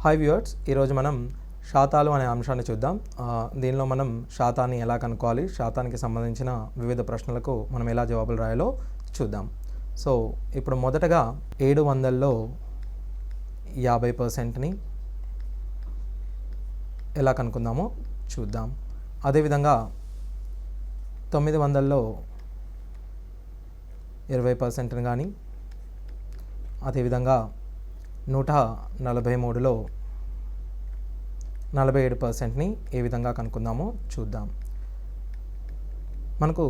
Hi viewers, ఈరోజు మనం శాతాలు అనే అంశాన్ని చూద్దాం. దీనిలో మనం శాతాన్ని ఎలా కనుక్కోవాలి, శాతానికి సంబంధించిన వివిధ ప్రశ్నలకు మనం ఎలా జవాబులు రాయాలో చూద్దాం. సో ఇప్పుడు మొదటగా 700లో 50%ని ఎలా కనుక్కుందామో చూద్దాం. అదేవిధంగా 900లో 20%ని కానీ, అదేవిధంగా 143లో 47%ని ఏ విధంగా కనుక్కుందామో చూద్దాం. మనకు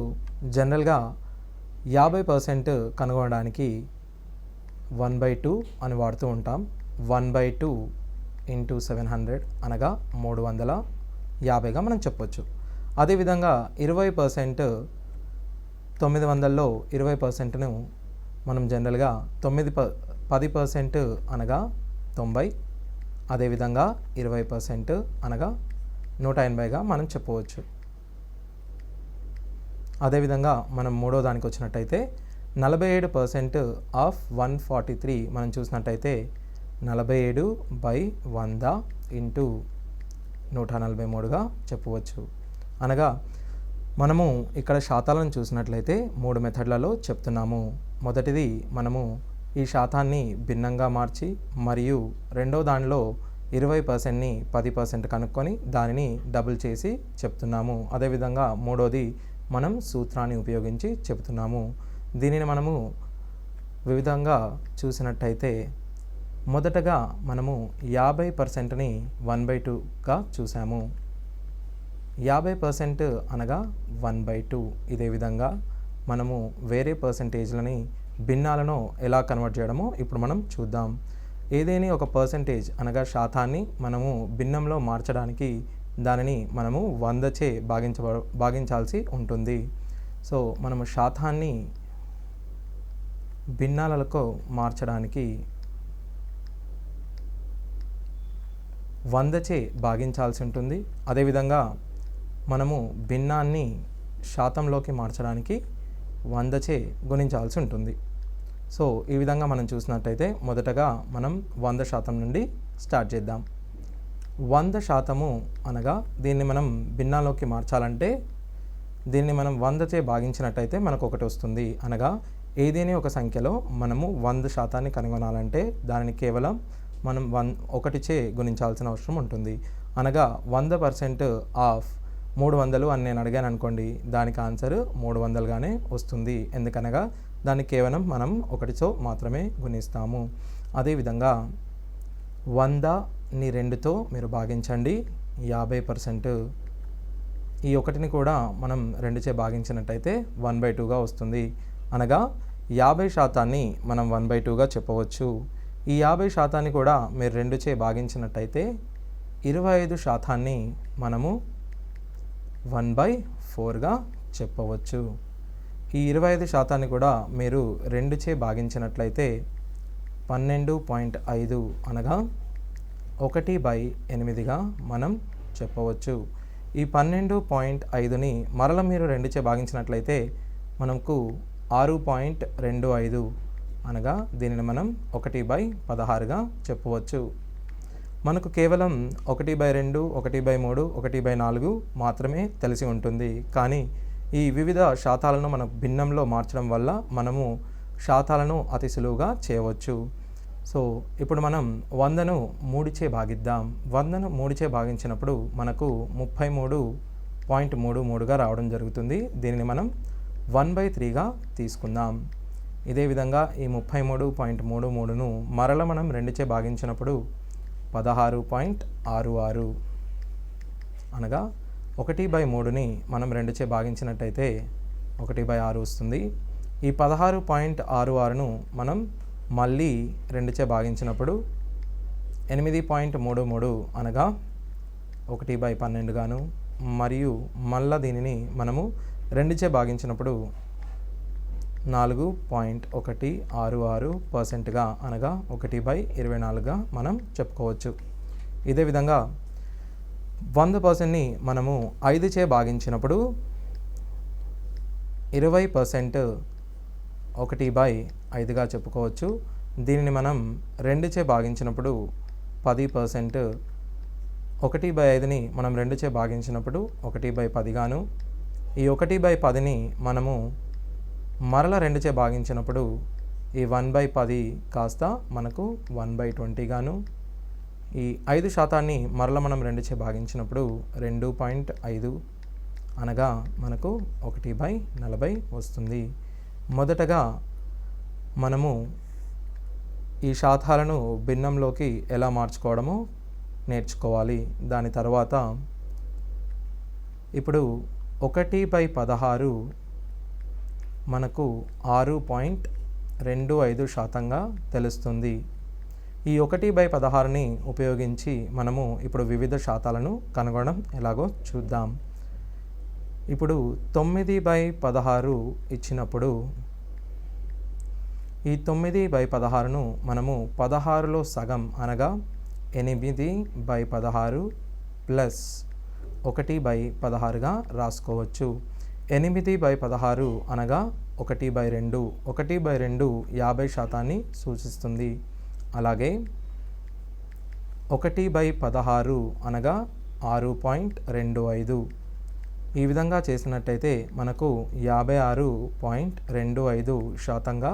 జనరల్గా 50% కనుగొనడానికి 1/2 అని వాడుతూ ఉంటాం. 1/2 × 700 అనగా 350గా మనం చెప్పొచ్చు. అదేవిధంగా 20%, 900లో 20%ను మనం జనరల్గా 10% అనగా 90, అదేవిధంగా 20% అనగా 180గా మనం చెప్పవచ్చు. అదేవిధంగా మనం మూడో దానికి వచ్చినట్టయితే 47% ఆఫ్ 143 మనం చూసినట్టయితే 47/100 × 143గా చెప్పవచ్చు. అనగా మనము ఇక్కడ శాతాలను చూసినట్లయితే 3 మెథడ్లలో చెప్తున్నాము. మొదటిది మనము ఈ శాతాన్ని భిన్నంగా మార్చి మరియు రెండో దానిలో 20%ని 10% కనుక్కొని దానిని డబుల్ చేసి చెప్తున్నాము. అదేవిధంగా మూడోది మనం సూత్రాన్ని ఉపయోగించి చెప్తున్నాము. దీనిని మనము వివిధంగా చూసినట్టయితే మొదటగా మనము 50%ని 1/2గా చూసాము. 50% అనగా 1/2. ఇదే విధంగా మనము వేరే పర్సంటేజ్లని భిన్నాలను ఎలా కన్వర్ట్ చేయడమో ఇప్పుడు మనం చూద్దాం. ఏదేని ఒక పర్సంటేజ్ అనగా శాతాన్ని మనము భిన్నంలో మార్చడానికి దానిని మనము 100చే భాగించాల్సి ఉంటుంది. సో మనము శాతాన్ని భిన్నాలకు మార్చడానికి 100చే భాగించాల్సి ఉంటుంది. అదేవిధంగా మనము భిన్నాన్ని శాతంలోకి మార్చడానికి 100చే గుణించాల్సి ఉంటుంది. సో ఈ విధంగా మనం చూసినట్టయితే మొదటగా మనం 100% నుండి స్టార్ట్ చేద్దాం. 100% అనగా దీన్ని మనం భిన్నాల్లోకి మార్చాలంటే దీన్ని మనం 100చే భాగించినట్టయితే మనకు ఒకటి వస్తుంది. అనగా ఏదేని ఒక సంఖ్యలో మనము 100% కనుగొనాలంటే దానిని కేవలం మనం 1చే గుణించాల్సిన అవసరం ఉంటుంది. అనగా 100% ఆఫ్ 300 అని నేను అడిగాను అనుకోండి, దానికి ఆన్సర్ 300గానే వస్తుంది. ఎందుకనగా దాన్ని కేవలం మనం 1చో మాత్రమే గుణిస్తాము. అదేవిధంగా 100ని 2తో మీరు భాగించండి, 50%. ఈ 1ని కూడా మనం 2చే భాగించినట్టయితే 1/2గా వస్తుంది. అనగా 50%ని మనం 1/2గా చెప్పవచ్చు. ఈ 50%ని కూడా మీరు 2చే భాగించినట్టయితే 25%ని మనము 1/4గా చెప్పవచ్చు. ఈ 25%ని కూడా మీరు 2చే భాగించినట్లయితే 12.5 అనగా 1/8గా మనం చెప్పవచ్చు. ఈ 12.5ని మరల మీరు 2చే భాగించినట్లయితే మనకు 6.25 అనగా దీనిని మనం 1/16గా చెప్పవచ్చు. మనకు కేవలం 1/2, 1/3, 1/4 మాత్రమే తెలిసి ఉంటుంది. కానీ ఈ వివిధ శాతాలను మనం భిన్నంలో మార్చడం వల్ల మనము శాతాలను అతి సులువుగా చేయవచ్చు. సో ఇప్పుడు మనం 100ను 3చే భాగిద్దాం. 100ను 3చే భాగించినప్పుడు మనకు 33.33గా రావడం జరుగుతుంది. దీనిని మనం 1/3గా తీసుకుందాం. ఇదే విధంగా ఈ 33.33ను మరల మనం 2చే భాగించినప్పుడు 16.66 అనగా 1/3ని మనం 2చే భాగించినట్టయితే 1/6 వస్తుంది. ఈ 16.66ను మనం మళ్ళీ 2చే భాగించినప్పుడు 8.33 అనగా 1/12గాను, మరియు మళ్ళా దీనిని మనము 2చే భాగించినప్పుడు 4.166%గా అనగా 1/24గా మనం చెప్పుకోవచ్చు. ఇదే విధంగా 100%ని మనము 5చే భాగించినప్పుడు 20% 1/5గా చెప్పుకోవచ్చు. దీనిని మనం 2చే భాగించినప్పుడు 10%. 1/5ని మనం 2చే భాగించినప్పుడు 1/10 గాను, ఈ 1/10ని మనము మరల 2చే భాగించినప్పుడు ఈ 1/10 కాస్త మనకు 1/20 గాను, ఈ 5% మరల మనం 2చే భాగించినప్పుడు 2.5 అనగా మనకు 1/40 వస్తుంది. మొదటగా మనము ఈ శాతాలను భిన్నంలోకి ఎలా మార్చుకోవడమో నేర్చుకోవాలి. దాని తర్వాత ఇప్పుడు 1/16 మనకు 6.25%గా తెలుస్తుంది. ఈ 1/16ని ఉపయోగించి మనము ఇప్పుడు వివిధ శాతాలను కనుగొనడం ఎలాగో చూద్దాం. ఇప్పుడు 9/16 ఇచ్చినప్పుడు ఈ 9/16ను మనము 16లో సగం అనగా 8/16 ప్లస్ 1/16గా రాసుకోవచ్చు. 8/16 అనగా 1/2. 1/2 50% సూచిస్తుంది. అలాగే 1/16 అనగా 6.25. ఈ విధంగా చేసినట్టయితే మనకు 56.25%గా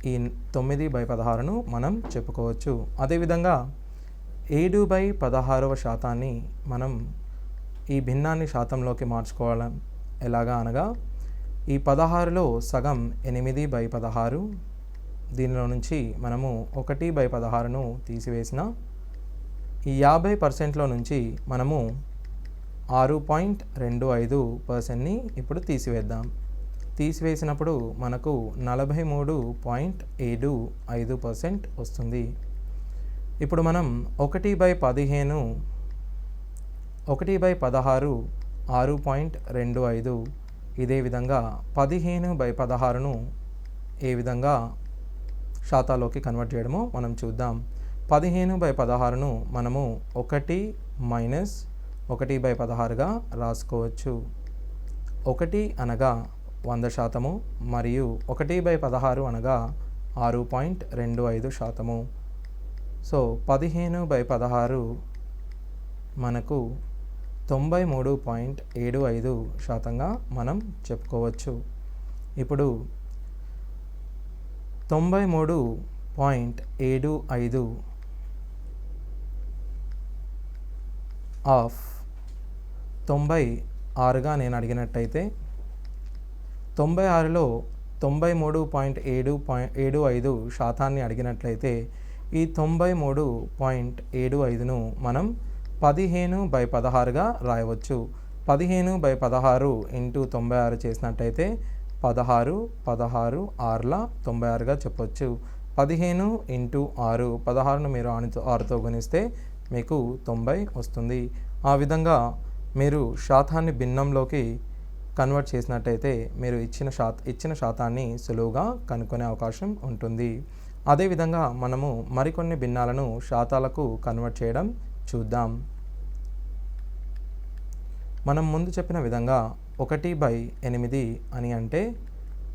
ఈ 9/16ను మనం చెప్పుకోవచ్చు. అదేవిధంగా 7/16 మనం ఈ భిన్నాన్ని శాతంలోకి మార్చుకోవడం ఎలాగా అనగా ఈ 16లో సగం 8/16, దీనిలో నుంచి మనము 1/16ను తీసివేసిన ఈ 50%లో నుంచి మనము 6.25%ని ఇప్పుడు తీసివేద్దాం. తీసివేసినప్పుడు మనకు 43.75% వస్తుంది. ఇప్పుడు మనం 1/16 6.25, ఇదే విధంగా 15/16ను ఏ విధంగా శాతాలోకి కన్వర్ట్ చేయడమో మనం చూద్దాం. 15/16ను మనము 1 మైనస్ 1/16గా రాసుకోవచ్చు. 1 అనగా 100% మరియు 1/16 అనగా 6.25%. సో 15/16 మనకు 93.75%గా మనం చెప్పుకోవచ్చు. ఇప్పుడు 93.75 ఆఫ్ 96గా నేను అడిగినట్టయితే 96లో 93.75% అడిగినట్లయితే ఈ 93.75ను మనం 15/16గా రాయవచ్చు. 15/16 ఇంటూ 96 చేసినట్టయితే 16 16 6ల 96గా చెప్పొచ్చు. 15 ఇంటూ 6, 16ను మీరు 6తో గుణిస్తే మీకు 90 వస్తుంది. ఆ విధంగా మీరు శాతాన్ని భిన్నంలోకి కన్వర్ట్ చేసినట్టయితే మీరు ఇచ్చిన శాతాన్ని సులువుగా కనుక్కునే అవకాశం ఉంటుంది. అదేవిధంగా మనము మరికొన్ని భిన్నాలను శాతాలకు కన్వర్ట్ చేయడం చూద్దాం. మనం ముందు చెప్పిన విధంగా 1/8 అని అంటే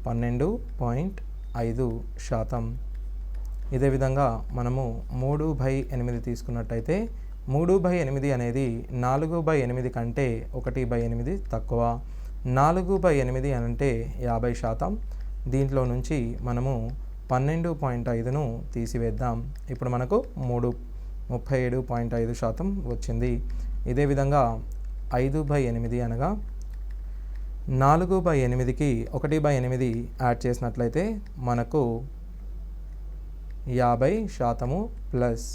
12.5%. ఇదే విధంగా మనము 3/8 తీసుకున్నట్టయితే 3/8 అనేది 4/8 కంటే 1/8 తక్కువ. 4/8 అంటే 50%. దీంట్లో నుంచి మనము 12.5ను తీసివేద్దాం. ఇప్పుడు మనకు 37.5% వచ్చింది. ఇదే విధంగా 5/8 అనగా 4/8కి 1/8 యాడ్ చేసినట్లయితే మనకు 50% ప్లస్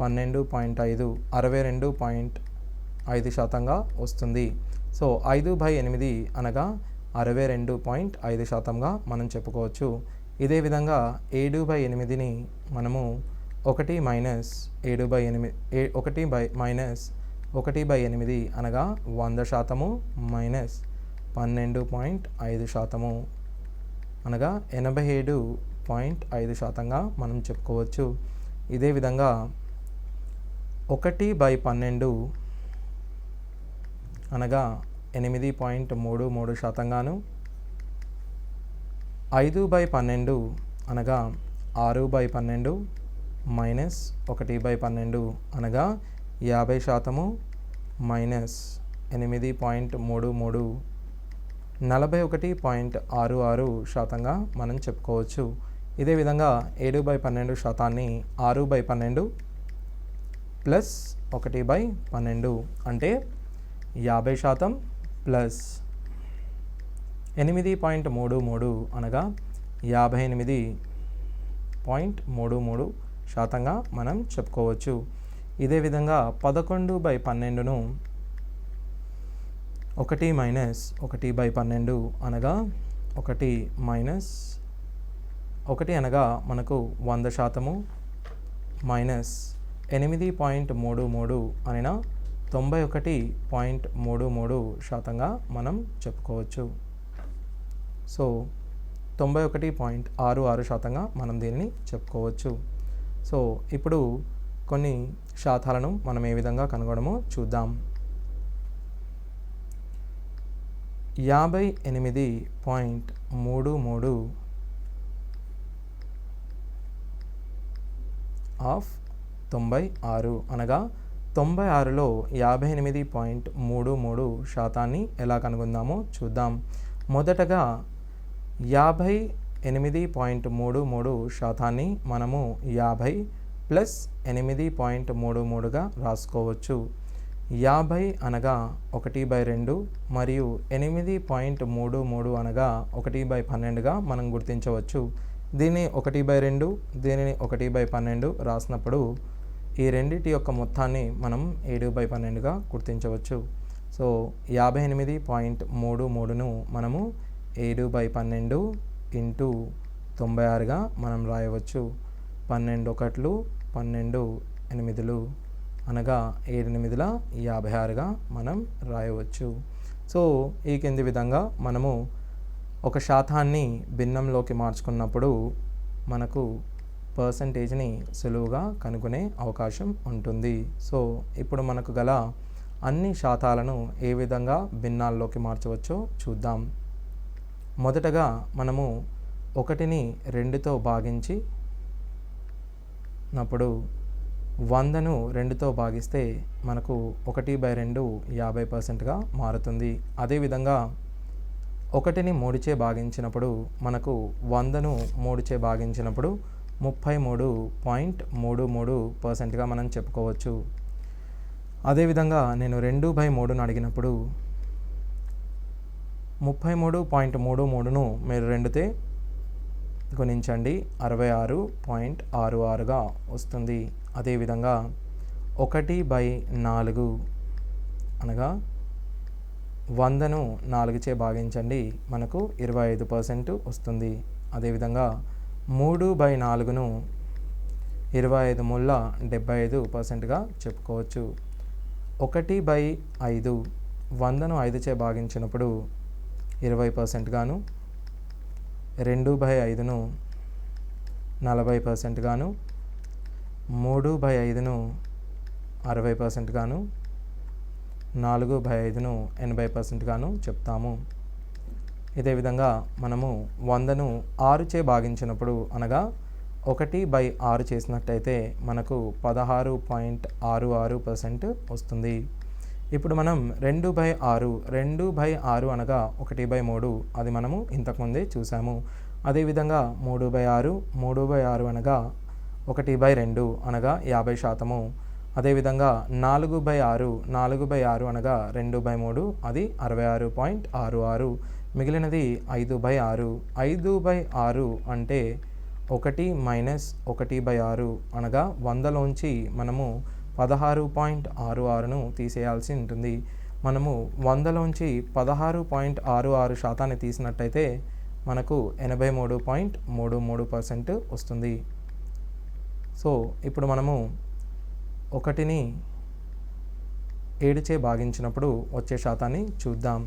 12.5 62.5%గా వస్తుంది. సో 5/8 అనగా 62.5%గా మనం చెప్పుకోవచ్చు. ఇదే విధంగా 7/8ని మనము 1 మైనస్ 1/8 అనగా 100% మైనస్ 12.5% అనగా 87.5%గా మనం చెప్పుకోవచ్చు. ఇదే విధంగా 1/12 అనగా 8.33%గాను, 5/12 అనగా 6/12 మైనస్ 1/12 అనగా 50% మైనస్ 8.33 41.66%గా మనం చెప్పుకోవచ్చు. ఇదే విధంగా 7/12 శాతాన్ని 6/12 ప్లస్ 1/12 అంటే 50% ప్లస్ 8.33 అనగా 58.33%గా మనం చెప్పుకోవచ్చు. ఇదే విధంగా 11/12ను 1 మైనస్ 1/12 అనగా 1 మైనస్ 1 అనగా మనకు 100% మైనస్ 8.33 అనిన 91.33%గా మనం చెప్పుకోవచ్చు. సో 91.66%గా మనం దీనిని చెప్పుకోవచ్చు. సో ఇప్పుడు కొన్ని శాతాలను మనం ఏ విధంగా కనుగొనమో చూద్దాం. 58.33 ఆఫ్ 96 అనగా 96లో 58.33% ఎలా కనుగొందామో చూద్దాం. మొదటగా 58.33% మనము 50 ప్లస్ 8.33గా రాసుకోవచ్చు. 50 అనగా 1/2 మరియు 8.33 అనగా 1/12గా మనం గుర్తించవచ్చు. దీన్ని 1/2 దీనిని 1/12 రాసినప్పుడు ఈ రెండిటి యొక్క మొత్తాన్ని మనం 7/12గా గుర్తించవచ్చు. సో 58.33ను మనము 7/12 ఇంటూ 96గా మనం రాయవచ్చు. 12 1లు 12 8లు అనగా 7×8=56గా మనం రాయవచ్చు. సో ఈ కింది విధంగా మనము ఒక శాతాన్ని భిన్నంలోకి మార్చుకున్నప్పుడు మనకు పర్సంటేజ్ని సులువుగా కనుగొనే అవకాశం ఉంటుంది. సో ఇప్పుడు మనకు గల అన్ని శాతాలను ఏ విధంగా భిన్నాల్లోకి మార్చవచ్చో చూద్దాం. మొదటగా మనము 1ని 2తో భాగించినప్పుడు 100ను 2తో భాగిస్తే మనకు 1/2 50%గా మారుతుంది. అదేవిధంగా 1ని 3చే భాగించినప్పుడు మనకు 100ను 3చే భాగించినప్పుడు 33.33%గా మనం చెప్పుకోవచ్చు. అదేవిధంగా నేను 2/3ను అడిగినప్పుడు 33.33ను మీరు 2తో గుణించండి 66.66గా వస్తుంది. అదేవిధంగా 1/4 అనగా 100ను 4చే భాగించండి మనకు 25% వస్తుంది. అదేవిధంగా 3/4ను 25×75%గా చెప్పుకోవచ్చు. 1/5 100ను 5చే భాగించినప్పుడు 20% గాను, 2/5ను 40% గాను, 3/5ను 60% గాను, 4/5ను 80% గాను చెప్తాము. ఇదే విధంగా మనము 100ను 6చే భాగించినప్పుడు అనగా 1/6 చేసినట్టయితే మనకు 16.66% వస్తుంది. ఇప్పుడు మనం 2/6 అనగా 1/3 అది మనము ఇంతకుముందే చూసాము. అదేవిధంగా 3/6 అనగా 1/2 అనగా 50%. అదేవిధంగా 4/6 అనగా 2/3 అది 66.66. మిగిలినది 5/6. 5/6 అంటే 1 మైనస్ 1/6 అనగా 100లోంచి మనము 16.66ను తీసేయాల్సి ఉంటుంది. మనము 100లోంచి 16.66% తీసినట్టయితే మనకు 83.33% వస్తుంది. సో ఇప్పుడు మనము 1ని 7చే భాగించినప్పుడు వచ్చే శాతాన్ని చూద్దాం.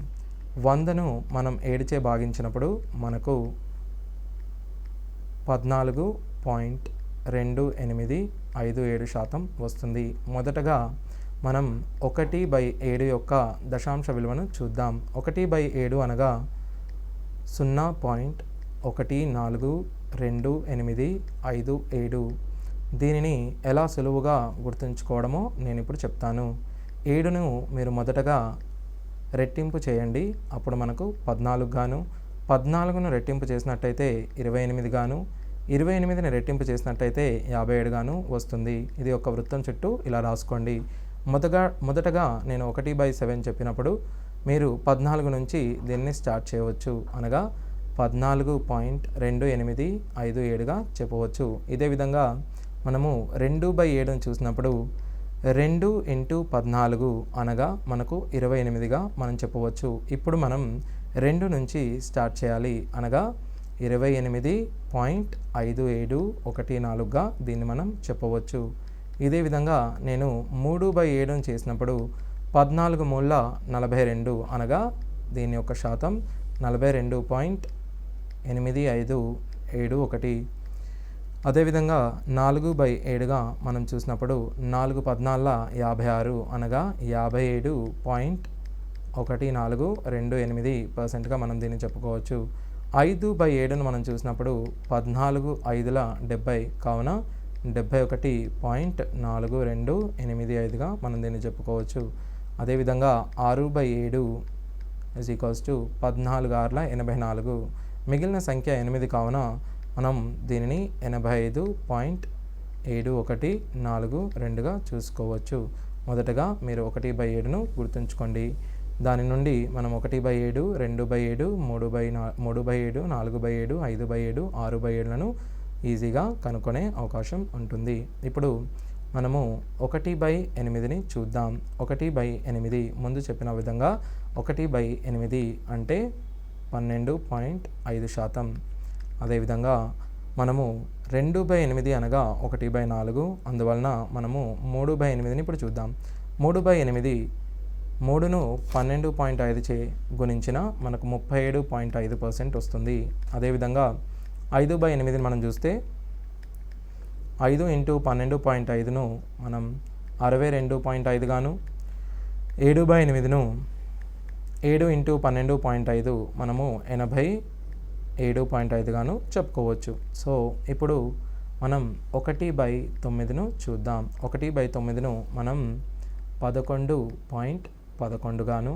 100ను మనం 7చే భాగించినప్పుడు మనకు 14.2857% వస్తుంది. మొదటగా మనం 1/7 యొక్క దశాంశ విలువను చూద్దాం. 1/7 అనగా 0.142857. దీనిని ఎలా సులువుగా గుర్తుంచుకోవడమో నేను ఇప్పుడు చెప్తాను. 7ను మీరు మొదటగా రెట్టింపు చేయండి, అప్పుడు మనకు 14 గాను, 14ను రెట్టింపు చేసినట్టయితే 28 గాను, 28ని రెట్టింపు చేసినట్టయితే 57 గాను వస్తుంది. ఇది ఒక వృత్తం చుట్టూ ఇలా రాసుకోండి. మొదటగా నేను 1/7 చెప్పినప్పుడు మీరు 14 నుంచి దీన్ని స్టార్ట్ చేయవచ్చు. అనగా 14.2857గా చెప్పవచ్చు. ఇదే విధంగా మనము 2/7ను చూసినప్పుడు 2 × 14 అనగా మనకు 28గా మనం చెప్పవచ్చు. ఇప్పుడు మనం 2 నుంచి స్టార్ట్ చేయాలి. అనగా 28.5714గా దీన్ని మనం చెప్పవచ్చు. ఇదే విధంగా నేను 3/7ను చేసినప్పుడు 14 మూల 42 అనగా దీని యొక్క శాతం 42.8571. అదేవిధంగా 4/7గా మనం చూసినప్పుడు 4×14 56 అనగా 57.1428%గా మనం దీన్ని చెప్పుకోవచ్చు. 5/7ను మనం చూసినప్పుడు 14×5 70 కావున 71.4285గా మనం దీన్ని చెప్పుకోవచ్చు. అదేవిధంగా 6/7 14×6 84, మిగిలిన సంఖ్య 8 కావున మనం దీనిని 85.7142గా చూసుకోవచ్చు. మొదటగా మీరు 1/7ను గుర్తుంచుకోండి. దాని నుండి మనం 1/7, 2/7, 3/7, 4/7, 5/7, 6/7లను ఈజీగా కనుక్కునే అవకాశం ఉంటుంది. ఇప్పుడు మనము 1/8ని చూద్దాం. 1/8 ముందు చెప్పిన విధంగా 1/8 అంటే 12.5%. అదేవిధంగా మనము 2/8 అనగా 1/4. అందువలన మనము 3/8ని ఇప్పుడు చూద్దాం. 3/8 3ను 12.5 చే గుణించిన మనకు 37.5% వస్తుంది. అదేవిధంగా 5/8ని మనం చూస్తే 5 × 12.5ను మనం 62.5 గాను, 7/8ను 7 × 12.5 మనము 87.5 గాను చెప్పుకోవచ్చు. సో ఇప్పుడు మనం 1/9ను చూద్దాం. 1/9ను మనం 11.11 గాను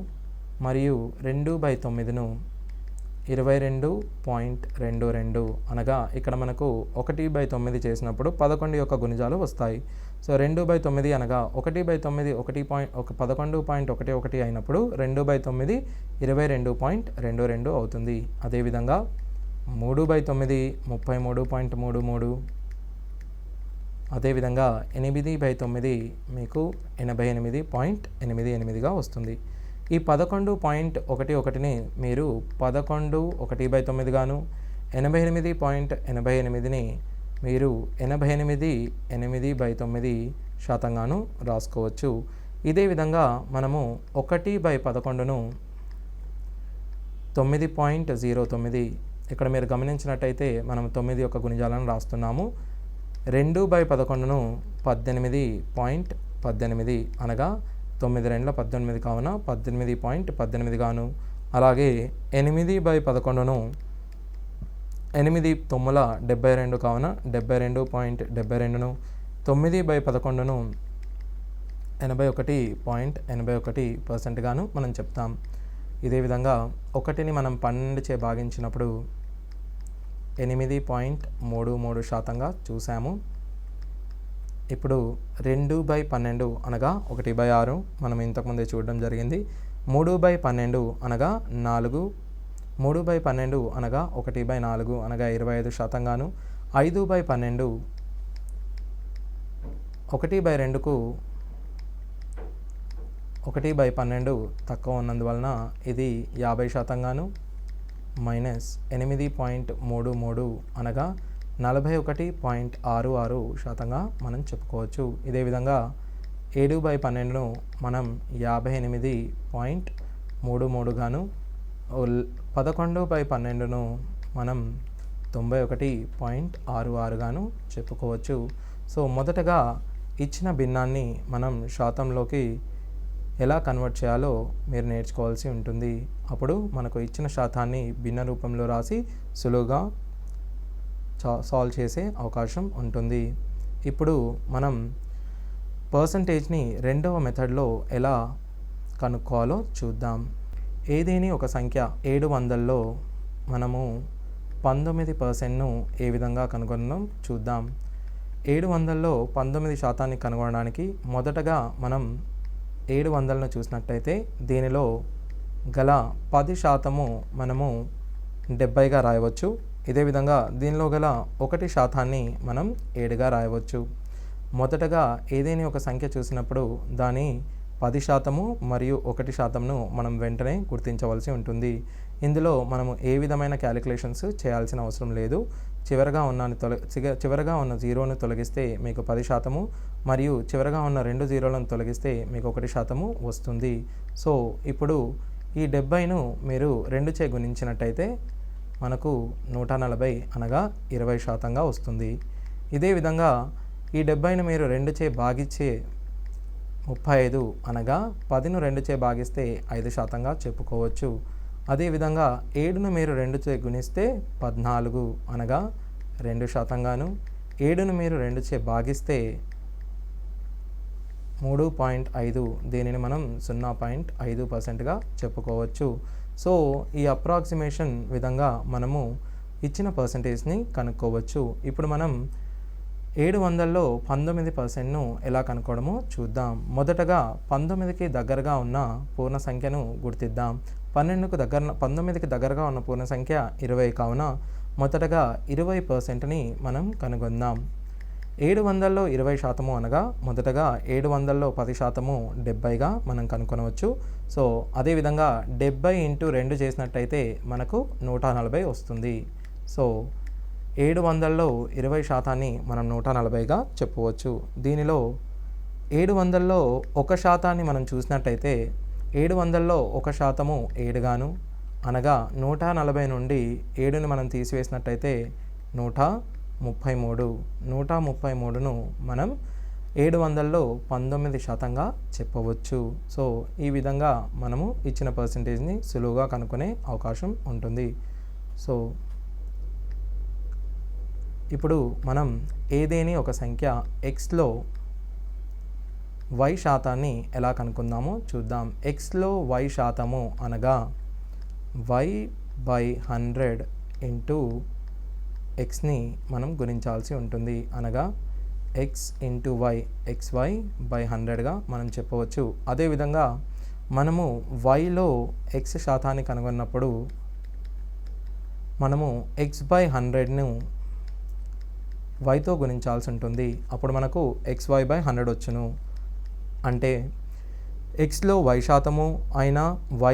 మరియు 2/9ను 22.22 అనగా ఇక్కడ మనకు 1/9 చేసినప్పుడు 11 యొక్క గుణిజాలు వస్తాయి. సో 2/9 అనగా 1/9 11.11 అయినప్పుడు 2/9 22.22 అవుతుంది. అదేవిధంగా 3/9 33.33, అదేవిధంగా 8/9 మీకు 88.88గా వస్తుంది. ఈ 11.11ని మీరు 11 1/9 గాను, 88.88ని మీరు 88.8/9% గాను రాసుకోవచ్చు. ఇదే విధంగా మనము 1/11ను 9.09, ఇక్కడ మీరు గమనించినట్టయితే మనం 9 యొక్క గుణిజాలను రాస్తున్నాము. 2/11ను 18.18 అనగా 9×2 18 కావున 18.18 గాను, అలాగే 8/11ను 8×9 72 కావున 72.72ను, 9/11ను 81.81% గాను మనం చెప్తాం. ఇదే విధంగా 1ని మనం 12 చే భాగించినప్పుడు 8.33%గా చూసాము. ఇప్పుడు 2/12 అనగా 1/6 మనం ఇంతకుముందే చూడడం జరిగింది. 3/12 అనగా 4, 3/12 అనగా 1/4 అనగా 25% గాను, 5/12 1/2కు 1/12 తక్కువ ఉన్నందువలన ఇది 50% గాను, -8.33 అనగా 41.66%గా మనం చెప్పుకోవచ్చు. ఇదే విధంగా 7/12ను మనం 58.33 గాను, 11/12ను మనం 91.66 గాను చెప్పుకోవచ్చు. సో మొదటగా ఇచ్చిన భిన్నాన్ని మనం శాతంలోకి ఎలా కన్వర్ట్ చేయాలో మీరు నేర్చుకోవాల్సి ఉంటుంది. అప్పుడు మనకు ఇచ్చిన శాతాన్ని భిన్న రూపంలో రాసి సులువుగా సాల్వ్ చేసే అవకాశం ఉంటుంది. ఇప్పుడు మనం పర్సంటేజ్ని రెండవ మెథడ్లో ఎలా కనుక్కోవాలో చూద్దాం. ఏదేని ఒక సంఖ్య 700లో మనము 19%ను ఏ విధంగా కనుగొన్నాం చూద్దాం. 700లో 19% కనుగొనడానికి మొదటగా మనం 700ను చూసినట్టయితే దీనిలో గల 10% మనము 70గా రాయవచ్చు. ఇదే విధంగా దీనిలో గల 1% మనం 7గా రాయవచ్చు. మొదటగా ఏదేని ఒక సంఖ్య చూసినప్పుడు దాని 10% మరియు 1%ను మనం వెంటనే గుర్తించవలసి ఉంటుంది. ఇందులో మనము ఏ విధమైన క్యాలిక్యులేషన్స్ చేయాల్సిన అవసరం లేదు. చివరగా ఉన్న 0ను తొలగిస్తే మీకు 10% మరియు చివరగా ఉన్న 2 0లను తొలగిస్తే మీకు 1% వస్తుంది. సో ఇప్పుడు ఈ 70ను మీరు 2చే గుణించినట్టయితే మనకు 140 అనగా 20%గా వస్తుంది. ఇదే విధంగా ఈ 70ను మీరు 2చే భాగిస్తే 35 అనగా 10ను 2చే భాగిస్తే 5%గా చెప్పుకోవచ్చు. అదేవిధంగా 7ను మీరు 2చే గుణిస్తే 14 అనగా 2%గాను, 7ను మీరు 2చే భాగిస్తే 3.5 దీనిని మనం 0.5%గా చెప్పుకోవచ్చు. సో ఈ అప్రాక్సిమేషన్ విధంగా మనము ఇచ్చిన పర్సంటేజ్ని కనుక్కోవచ్చు. ఇప్పుడు మనం 700లో 19%ను ఎలా కనుక్కోవడమో చూద్దాం. మొదటగా 19కి దగ్గరగా ఉన్న పూర్ణ సంఖ్యను గుర్తిద్దాం. 19కి దగ్గరగా ఉన్న పూర్ణ సంఖ్య 20 కావున మొదటగా 20%ని మనం కనుగొందాం. 700లో 20% అనగా మొదటగా 700లో 10% 70గా మనం కనుక్కొనవచ్చు. సో అదేవిధంగా 70 × 2 చేసినట్టయితే మనకు 140 వస్తుంది. సో 700లో 20%ని మనం 140గా చెప్పవచ్చు. దీనిలో 700లో 1%ని మనం చూసినట్టయితే 700లో 1% 7గాను, అనగా 140 నుండి 7ని మనం తీసివేసినట్టయితే 133. 133ను మనం 700లో 19%గా చెప్పవచ్చు. సో ఈ విధంగా మనము ఇచ్చిన పర్సంటేజ్ని సులువుగా కనుక్కునే అవకాశం ఉంటుంది. సో ఇప్పుడు మనం ఏదేని ఒక సంఖ్య xలో y% ఎలా కనుక్కుందామో చూద్దాం. xలో y% అనగా y/100 ఇంటూ xని మనం గుణించాల్సి ఉంటుంది. అనగా x × y, xy/100గా మనం చెప్పవచ్చు. అదేవిధంగా మనము yలో x% కనుగొన్నప్పుడు మనము x/100ను yతో గుణించాల్సి ఉంటుంది. అప్పుడు మనకు xy/100 వచ్చును. అంటే xలో y% అయినా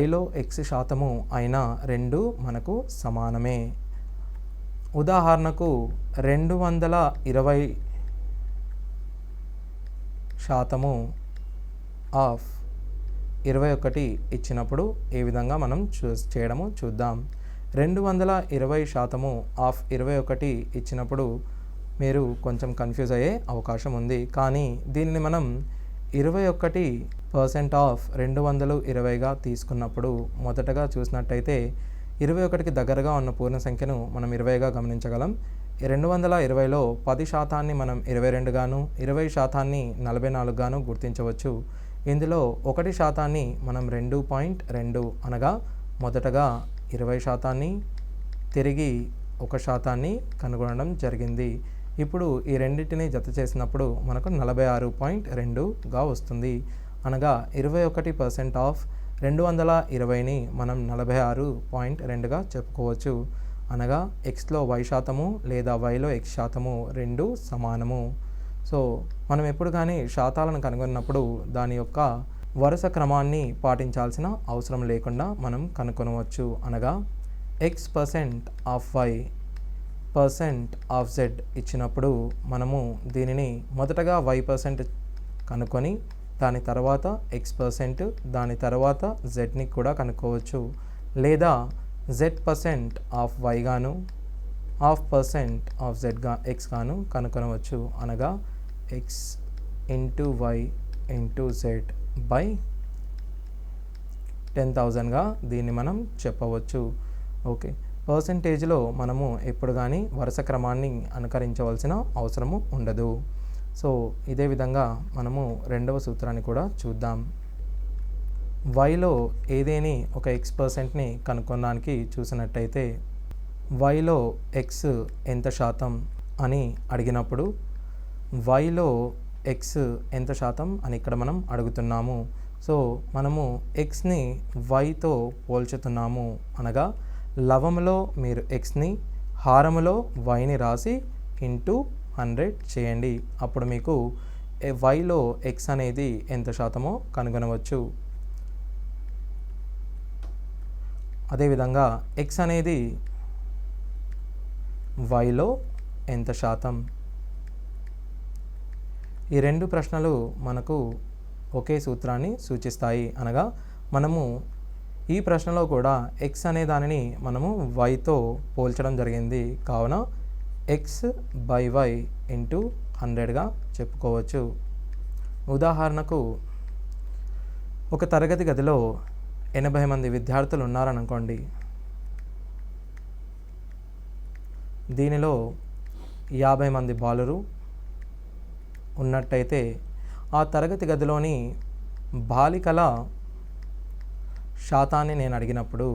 yలో x% అయినా రెండు మనకు సమానమే. ఉదాహరణకు 220% ఆఫ్ 21 ఇచ్చినప్పుడు ఏ విధంగా మనం చేయడమో చూద్దాం. 220% ఆఫ్ 21 ఇచ్చినప్పుడు మీరు కొంచెం కన్ఫ్యూజ్ అయ్యే అవకాశం ఉంది. కానీ దీనిని మనం 21% ఆఫ్ 220గా తీసుకున్నప్పుడు మొదటగా చూసినట్టయితే 21కి దగ్గరగా ఉన్న పూర్ణ సంఖ్యను మనం 20గా గమనించగలం. 220లో 10%ని మనం 22గాను, 20%ని 44గాను గుర్తించవచ్చు. ఇందులో 1%ని మనం 2.2 అనగా మొదటగా 20%ని తిరిగి 1%ని కనుగొనడం జరిగింది. ఇప్పుడు ఈ రెండింటిని జత చేసినప్పుడు మనకు 46.2గా వస్తుంది. అనగా 21% ఆఫ్ 220ని మనం 46.2గా చెప్పుకోవచ్చు. అనగా xలో y% లేదా yలో x% రెండు సమానము. సో మనం ఎప్పుడు కానీ శాతాలను కనుగొన్నప్పుడు దాని యొక్క వరుస క్రమాన్ని పాటించాల్సిన అవసరం లేకుండా మనం కనుగొనవచ్చు. అనగా x% of y % of z ఇచ్చినప్పుడు మనము దీనిని మొదటగా y% కనుక్కొని దాని తర్వాత x%, దాని తర్వాత zని కూడా కనుక్కోవచ్చు. లేదా z% ఆఫ్ y గాను, ½% ఆఫ్ x గాను కనుక్కొనవచ్చు. అనగా x × y × z బై 10,000గా దీన్ని మనం చెప్పవచ్చు. ఓకే, పర్సంటేజ్లో మనము ఎప్పుడు కానీ వరుస క్రమాన్ని అనుకరించవలసిన అవసరము ఉండదు. సో ఇదే విధంగా మనము రెండవ సూత్రాన్ని కూడా చూద్దాం. వైలో ఏదేని ఒక x%ని కనుక్కోవడానికి చూసినట్టయితే వైలో x ఎంత శాతం అని అడిగినప్పుడు వైలో x ఎంత శాతం అని ఇక్కడ మనం అడుగుతున్నాము. సో మనము xని yతో పోల్చుతున్నాము, అనగా లవములో మీరు xని, హారములో yని రాసి ఇంటూ 100 చేయండి. అప్పుడు మీకు వైలో x అనేది ఎంత శాతమో కనుగొనవచ్చు. అదేవిధంగా x అనేది వైలో ఎంత శాతం. ఈ రెండు ప్రశ్నలు మనకు ఒకే సూత్రాన్ని సూచిస్తాయి, అనగా మనము ఈ ప్రశ్నలో కూడా x అనే దానిని మనము yతో పోల్చడం జరిగింది, కావున x/y ఇంటూ 100గా చెప్పుకోవచ్చు. ఉదాహరణకు ఒక తరగతి గదిలో 80 మంది విద్యార్థులు ఉన్నారనుకోండి. దీనిలో 50 మంది బాలురు ఉన్నట్టయితే ఆ తరగతి గదిలోని బాలికల శాతాన్ని నేను అడిగినప్పుడు,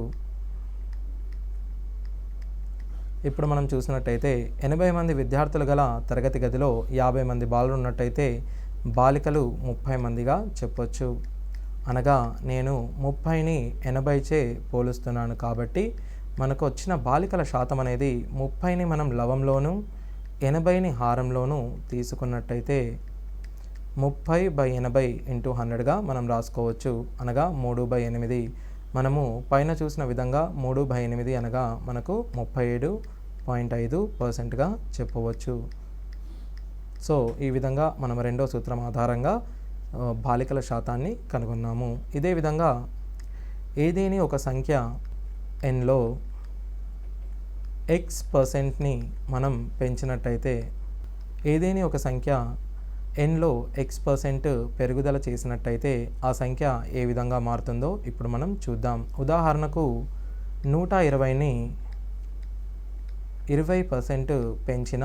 ఇప్పుడు మనం చూసినట్టయితే 80 మంది విద్యార్థులు గల తరగతి గదిలో 50 మంది బాలురు ఉన్నట్టయితే బాలికలు 30 మందిగా చెప్పొచ్చు. అనగా నేను 30ని 80చే పోలుస్తున్నాను కాబట్టి మనకు వచ్చిన బాలికల శాతం అనేది 30ని మనం లవంలోను 80ని హారంలోను తీసుకున్నట్టయితే 30/80 ఇంటూ 100గా మనం రాసుకోవచ్చు, అనగా 3/8. మనము పైన చూసిన విధంగా 3/8 అనగా మనకు 37.5%గా చెప్పవచ్చు. సో ఈ విధంగా మనం రెండో సూత్రం ఆధారంగా బాలికల శాతాన్ని కనుగొన్నాము. ఇదే విధంగా ఏదేని ఒక సంఖ్య nలో x%ని మనం పెంచినట్టయితే, ఏదేని ఒక సంఖ్య nలో x% పెరుగుదల చేసినట్టయితే ఆ సంఖ్య ఏ విధంగా మారుతుందో ఇప్పుడు మనం చూద్దాం. ఉదాహరణకు 120ని 20% పెంచిన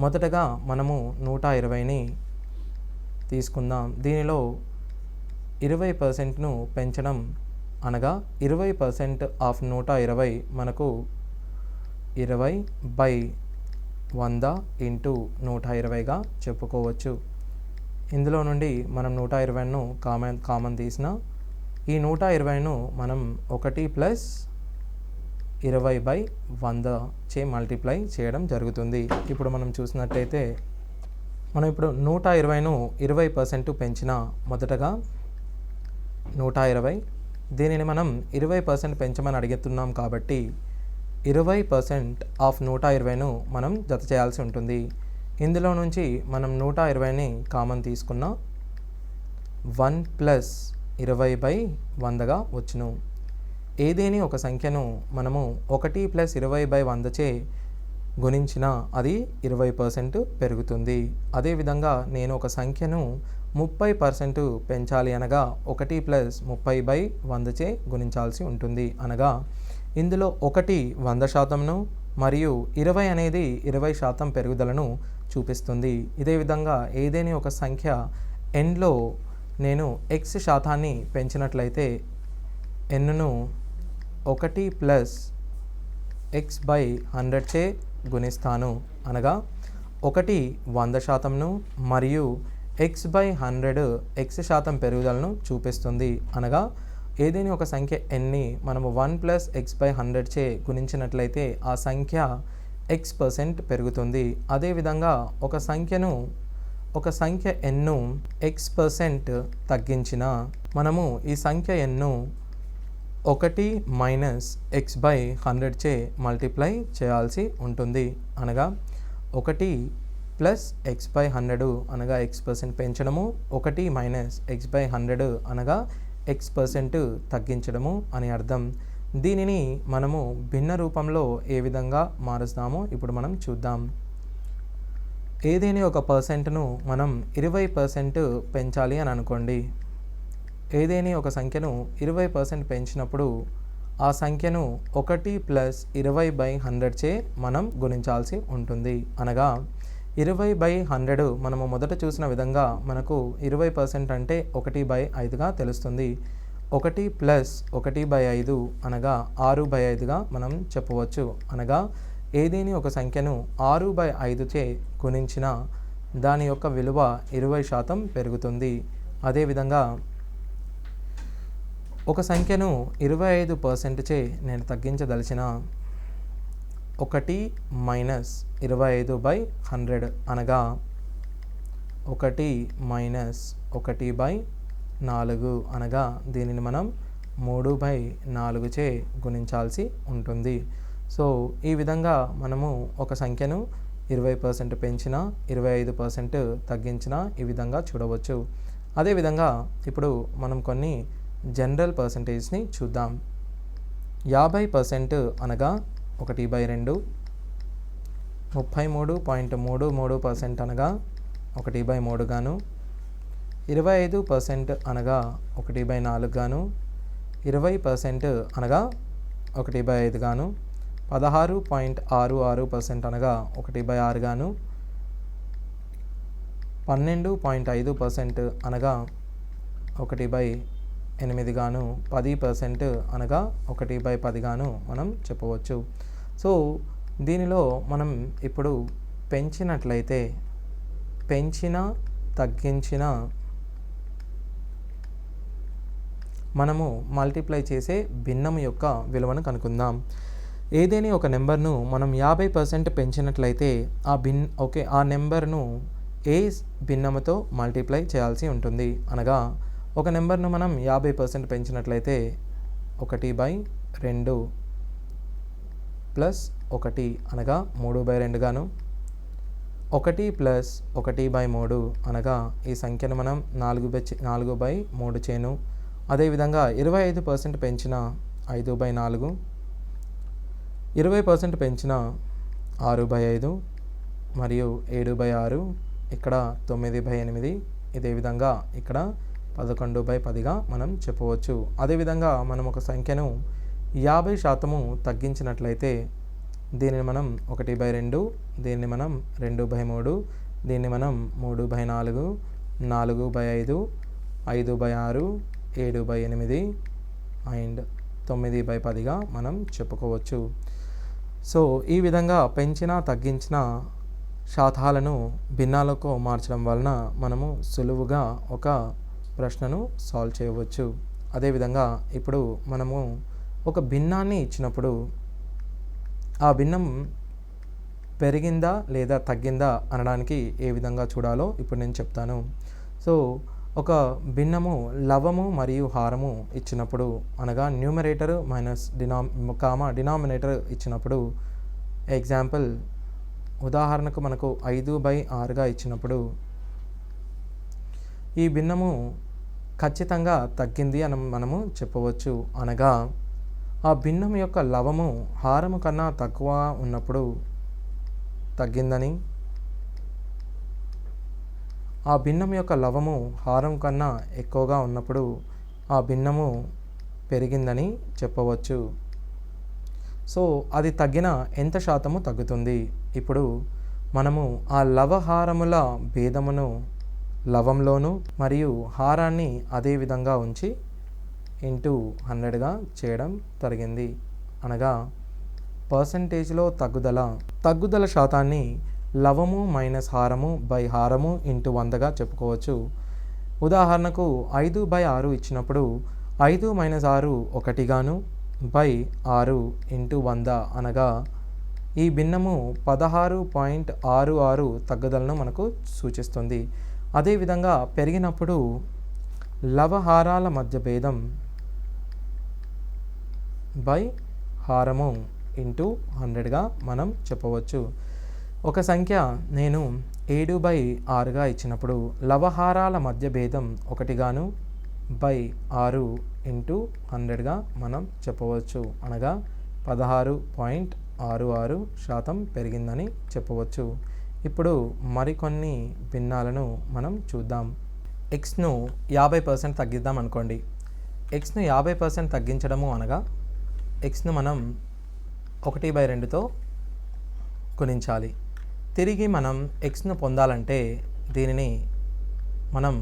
మొదటగా మనము 120ని తీసుకుందాం. దీనిలో 20%ను పెంచడం అనగా 20% ఆఫ్ 120 మనకు 20/100 ఇంటూ 120గా చెప్పుకోవచ్చు. ఇందులో నుండి మనం 120ను కామన్ తీసిన ఈ 120ను మనం 1+20/100 చే మల్టిప్లై చేయడం జరుగుతుంది. ఇప్పుడు మనం చూసినట్టయితే మనం ఇప్పుడు 120ను 20% పెంచిన మొదటగా 120, దీనిని మనం 20% పెంచమని అడుగుతున్నాం కాబట్టి 20% ఆఫ్ 120ను మనం జత చేయాల్సి ఉంటుంది. ఇందులో నుంచి మనం 120ని కామన్ తీసుకున్న 1+20/100గా వచ్చును. ఏదేని ఒక సంఖ్యను మనము 1+20/100చే గుణించిన అది 20% పెరుగుతుంది. అదేవిధంగా నేను ఒక సంఖ్యను 30% పెంచాలి అనగా 1+30/100చే గుణించాల్సి ఉంటుంది. అనగా ఇందులో 1 100%ను మరియు 20 అనేది 20% పెరుగుదలను చూపిస్తుంది. ఇదే విధంగా ఏదేని ఒక సంఖ్య nలో నేను x శాతాన్ని పెంచినట్లయితే nను 1+x/100చే గుణిస్తాను. అనగా 1 100%ను మరియు x/100 x% పెరుగుదలను చూపిస్తుంది. అనగా ఏదేని ఒక సంఖ్య nని మనము 1+x/100చే గుణించినట్లయితే ఆ సంఖ్య x% పెరుగుతుంది. అదేవిధంగా ఒక సంఖ్య nను x% తగ్గించిన మనము ఈ సంఖ్య nను 1-x/100చే మల్టిప్లై చేయాల్సి ఉంటుంది. అనగా 1+x/100 అనగా x% పెంచడము, 1-x/100 అనగా x% తగ్గించడము అని అర్థం. దీనిని మనము భిన్న రూపంలో ఏ విధంగా మారుస్తామో ఇప్పుడు మనం చూద్దాం. ఏదేని ఒక పర్సెంట్ను మనం 20% పెంచాలి అని అనుకోండి. ఏదేని ఒక సంఖ్యను 20% పెంచినప్పుడు ఆ సంఖ్యను 1+20/100చే మనం గుణించాల్సి ఉంటుంది. అనగా 20/100 మనము మొదట చూసిన విధంగా మనకు 20% అంటే 1/5గా తెలుస్తుంది. 1 ప్లస్ 1/5 అనగా 6/5గా మనం చెప్పవచ్చు. అనగా ఏదేని ఒక సంఖ్యను 6/5చే గుణించిన దాని యొక్క విలువ 20% పెరుగుతుంది. అదేవిధంగా ఒక సంఖ్యను 25%చే నేను తగ్గించదలిచిన 1 మైనస్ 25/100 అనగా 1 మైనస్ 1/4 అనగా దీనిని మనం 3/4చే గుణించాల్సి ఉంటుంది. సో ఈ విధంగా మనము ఒక సంఖ్యను 20% పెంచిన 25% తగ్గించిన ఈ విధంగా చూడవచ్చు. అదేవిధంగా ఇప్పుడు మనం కొన్ని జనరల్ పర్సంటేజ్ని చూద్దాం. 50% అనగా 1/2, 33.33% అనగా 1/3 గాను, 25% అనగా 1/4 గాను, 20% అనగా 1/5 గాను, 16.66% అనగా 1/6 గాను, 12.5% అనగా 1/8 గాను, 10% అనగా 1/10 గాను మనం చెప్పవచ్చు. సో దీనిలో మనం ఇప్పుడు పెంచినట్లయితే పెంచిన తగ్గించిన మనము మల్టిప్లై చేసే భిన్నము యొక్క విలువను కనుక్కుందాం. ఏదేని ఒక నెంబర్ను మనం 50% పెంచినట్లయితే ఆ నెంబర్ను ఏ భిన్నముతో మల్టిప్లై చేయాల్సి ఉంటుంది. అనగా ఒక నెంబర్ను మనం 50% పెంచినట్లయితే 1/2 ప్లస్ 1 అనగా 3/2 గాను, 1 ప్లస్ 1/3 అనగా ఈ సంఖ్యను మనం 4/3 చేను. అదేవిధంగా 25% పెంచిన 5/4, 20% పెంచిన 6/5 మరియు 7/6, ఇక్కడ 9/8, ఇదే విధంగా ఇక్కడ 11/10గా మనం చెప్పవచ్చు. అదేవిధంగా మనం ఒక సంఖ్యను 50% తగ్గించినట్లయితే దీనిని మనం 1/2, దీన్ని మనం 2/3, దీన్ని మనం 3/4, 4/5, 5/6, 7/8 అండ్ 9/10గా మనం చెప్పుకోవచ్చు. సో ఈ విధంగా పెంచిన తగ్గించిన శాతాలను భిన్నాలకు మార్చడం వలన మనము సులువుగా ఒక ప్రశ్నను సాల్వ్ చేయవచ్చు. అదేవిధంగా ఇప్పుడు మనము ఒక భిన్నాన్ని ఇచ్చినప్పుడు ఆ భిన్నం పెరిగిందా లేదా తగ్గిందా అనడానికి ఏ విధంగా చూడాలో ఇప్పుడు నేను చెప్తాను. సో ఒక భిన్నము లవము మరియు హారము ఇచ్చినప్పుడు అనగా న్యూమరేటర్ మైనస్ డినామినేటర్ ఇచ్చినప్పుడు ఎగ్జాంపుల్ ఉదాహరణకు మనకు 5/6గా ఇచ్చినప్పుడు ఈ భిన్నము ఖచ్చితంగా తగ్గింది అని మనము చెప్పవచ్చు. అనగా ఆ భిన్నం యొక్క లవము హారము కన్నా తక్కువ ఉన్నప్పుడు తగ్గిందని, ఆ భిన్నం యొక్క లవము హారం కన్నా ఎక్కువగా ఉన్నప్పుడు ఆ భిన్నము పెరిగిందని చెప్పవచ్చు. సో అది తగ్గిన ఎంత శాతము తగ్గుతుంది? ఇప్పుడు మనము ఆ లవహారముల భేదమును లవంలోను మరియు హారాన్ని అదే విధంగా ఉంచి ఇంటూ 100గా చేయడం జరిగింది. అనగా పర్సంటేజ్లో తగ్గుదల శాతాన్ని లవము మైనస్ హారము బై హారము ఇంటూ 100గా చెప్పుకోవచ్చు. ఉదాహరణకు 5/6 ఇచ్చినప్పుడు 5 మైనస్ 6 1 గాను బై 6 ఇంటూ 100 అనగా ఈ భిన్నము 16.66 తగ్గుదలను మనకు సూచిస్తుంది. అదేవిధంగా పెరిగినప్పుడు లవహారాల మధ్య భేదం బై హారము ఇంటూ 100గా మనం చెప్పవచ్చు. ఒక సంఖ్య నేను 7/6గా ఇచ్చినప్పుడు లవహారాల మధ్య భేదం 1 గాను బై 6 ఇంటూ 100గా మనం చెప్పవచ్చు. అనగా 16.66% పెరిగిందని చెప్పవచ్చు. ఇప్పుడు మరికొన్ని భిన్నాలను మనం చూద్దాం. ఎక్స్ను 50% తగ్గిద్దాం అనుకోండి. ఎక్స్ను 50% తగ్గించడము అనగా ఎక్స్ను మనం 1/2తో గుణించాలి. తిరిగి మనం ఎక్స్ను పొందాలంటే దీనిని మనం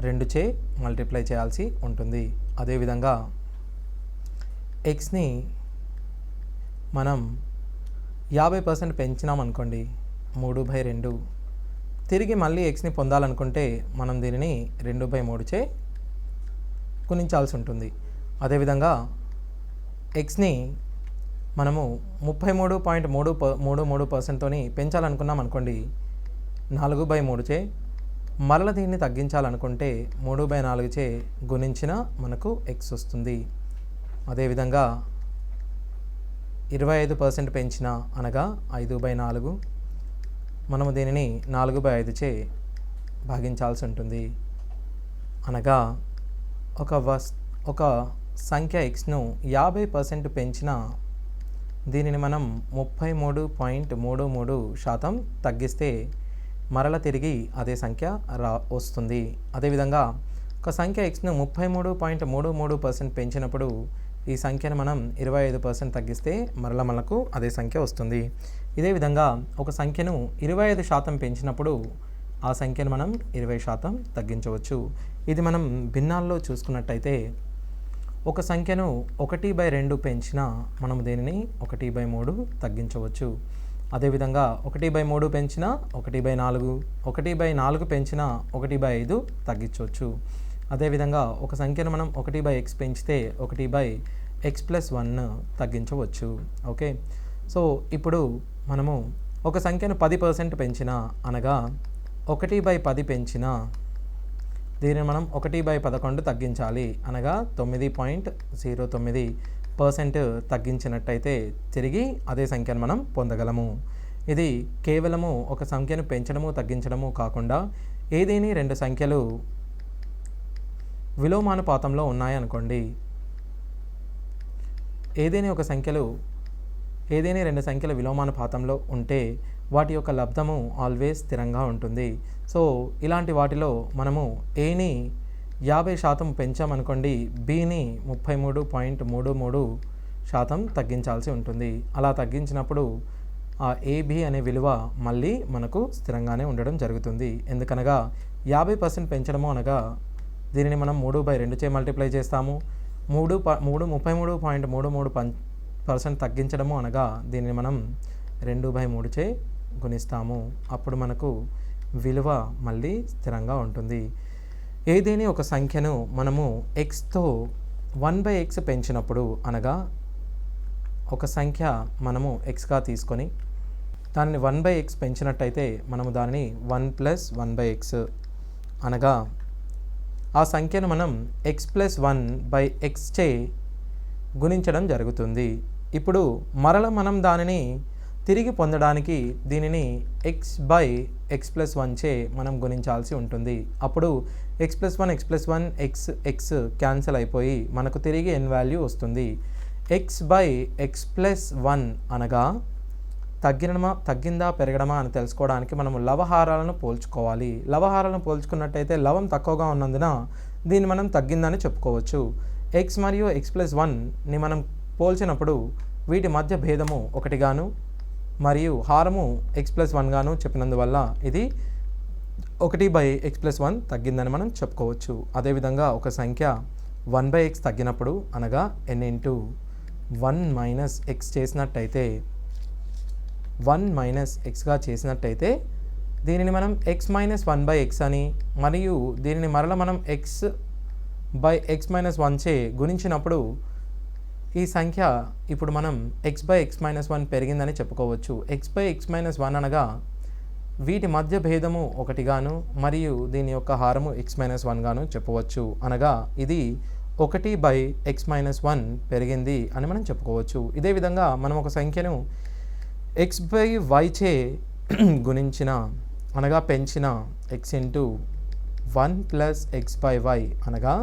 2చే మల్టిప్లై చేయాల్సి ఉంటుంది. అదేవిధంగా ఎక్స్ని మనం 50% పెంచినామనుకోండి 3/2. తిరిగి మళ్ళీ ఎక్స్ని పొందాలనుకుంటే మనం దీనిని 2/3చే గుణించాల్సి ఉంటుంది. అదేవిధంగా ఎక్స్ని మనము 33.33% పెంచాలనుకున్నాం అనుకోండి 4/3చే, మరల దీన్ని తగ్గించాలనుకుంటే 3/4చే గుణించిన మనకు ఎక్స్ వస్తుంది. అదేవిధంగా 25% పెంచిన అనగా 5/4, మనము దీనిని 4/5చే భాగించాల్సి ఉంటుంది. అనగా ఒక సంఖ్య ఎక్స్ను 50% పెంచిన దీనిని మనం 33.33% తగ్గిస్తే మరల తిరిగి అదే సంఖ్య వస్తుంది. అదేవిధంగా ఒక సంఖ్య ఎక్స్ను 33.33% పెంచినప్పుడు ఈ సంఖ్యను మనం 25% తగ్గిస్తే మరల మనకు అదే సంఖ్య వస్తుంది. ఇదే విధంగా ఒక సంఖ్యను 25% పెంచినప్పుడు ఆ సంఖ్యను మనం 20% తగ్గించవచ్చు. ఇది మనం భిన్నాల్లో చూసుకున్నట్టయితే ఒక సంఖ్యను 1/2 పెంచినా మనం దీనిని 1/3 తగ్గించవచ్చు. అదేవిధంగా 1/3 పెంచినా 1/4, 1/4 పెంచినా 1/5 తగ్గించవచ్చు. అదేవిధంగా ఒక సంఖ్యను మనం 1/x పెంచితే 1/x+1 తగ్గించవచ్చు. ఓకే, సో ఇప్పుడు మనము ఒక సంఖ్యను 10% పెంచినా అనగా 1/10 పెంచినా దీనిని మనం 1/11 తగ్గించాలి అనగా 9.09% తగ్గించినట్టయితే తిరిగి అదే సంఖ్యను మనం పొందగలము. ఇది కేవలము ఒక సంఖ్యను పెంచడము తగ్గించడము కాకుండా ఏదేని 2 సంఖ్యలు విలోమానుపాతంలో ఉన్నాయనుకోండి, ఏదేని 2 సంఖ్యలు విలోమానుపాతంలో ఉంటే వాటి యొక్క లబ్ధము ఆల్వేస్ స్థిరంగా ఉంటుంది. సో ఇలాంటి వాటిలో మనము ఏని 50% పెంచామనుకోండి, బిని 33.33% తగ్గించాల్సి ఉంటుంది. అలా తగ్గించినప్పుడు ఆ ఏబి అనే విలువ మళ్ళీ మనకు స్థిరంగానే ఉండడం జరుగుతుంది. ఎందుకనగా 50% పెంచడము అనగా దీనిని మనం 3/2చే మల్టిప్లై చేస్తాము. 33.33% తగ్గించడము అనగా దీనిని మనం 2/3చే గుణిస్తాము. అప్పుడు మనకు విలువ మళ్ళీ స్థిరంగా ఉంటుంది. ఏదేని ఒక సంఖ్యను మనము ఎక్స్తో 1/x పెంచినప్పుడు అనగా ఒక సంఖ్య మనము ఎక్స్గా తీసుకొని దానిని 1/x పెంచినట్టయితే మనము దానిని 1+1/x అనగా ఆ సంఖ్యను మనం x+1/xచే గుణించడం జరుగుతుంది. ఇప్పుడు మరల మనం దానిని తిరిగి పొందడానికి దీనిని x/x+1చే మనం గుణించాల్సి ఉంటుంది. అప్పుడు x+1 x క్యాన్సిల్ అయిపోయి మనకు తిరిగి n వాల్యూ వస్తుంది. x/x+1 అనగా తగ్గిందా పెరగడమా అని తెలుసుకోవడానికి మనము లవహారాలను పోల్చుకోవాలి. లవహారాలను పోల్చుకున్నట్టయితే లవం తక్కువగా ఉన్నందున దీన్ని మనం తగ్గిందని చెప్పుకోవచ్చు. x మరియు x+1ని మనం పోల్చినప్పుడు వీటి మధ్య భేదము 1 గాను మరియు హారము x+1 గాను చెప్పినందువల్ల ఇది 1/x+1 తగ్గిందని మనం చెప్పుకోవచ్చు. అదేవిధంగా ఒక సంఖ్య 1/x తగ్గినప్పుడు అనగా n×1 - x చేసినట్టయితే 1 - xగా చేసినట్టయితే దీనిని మనం x-1/x అని మరియు దీనిని మరల మనం x/x-1చే గుణించినప్పుడు ఈ సంఖ్య ఇప్పుడు మనం x/x-1 పెరిగిందని చెప్పుకోవచ్చు. x/x-1 అనగా వీటి మధ్య భేదము 1 గాను మరియు దీని యొక్క హారము x-1 గాను చెప్పవచ్చు. అనగా ఇది 1/x-1 పెరిగింది అని మనం చెప్పుకోవచ్చు. ఇదే విధంగా మనం ఒక సంఖ్యను x/y చే గుణించిన అనగా పెంచిన x×1+x/y అనగా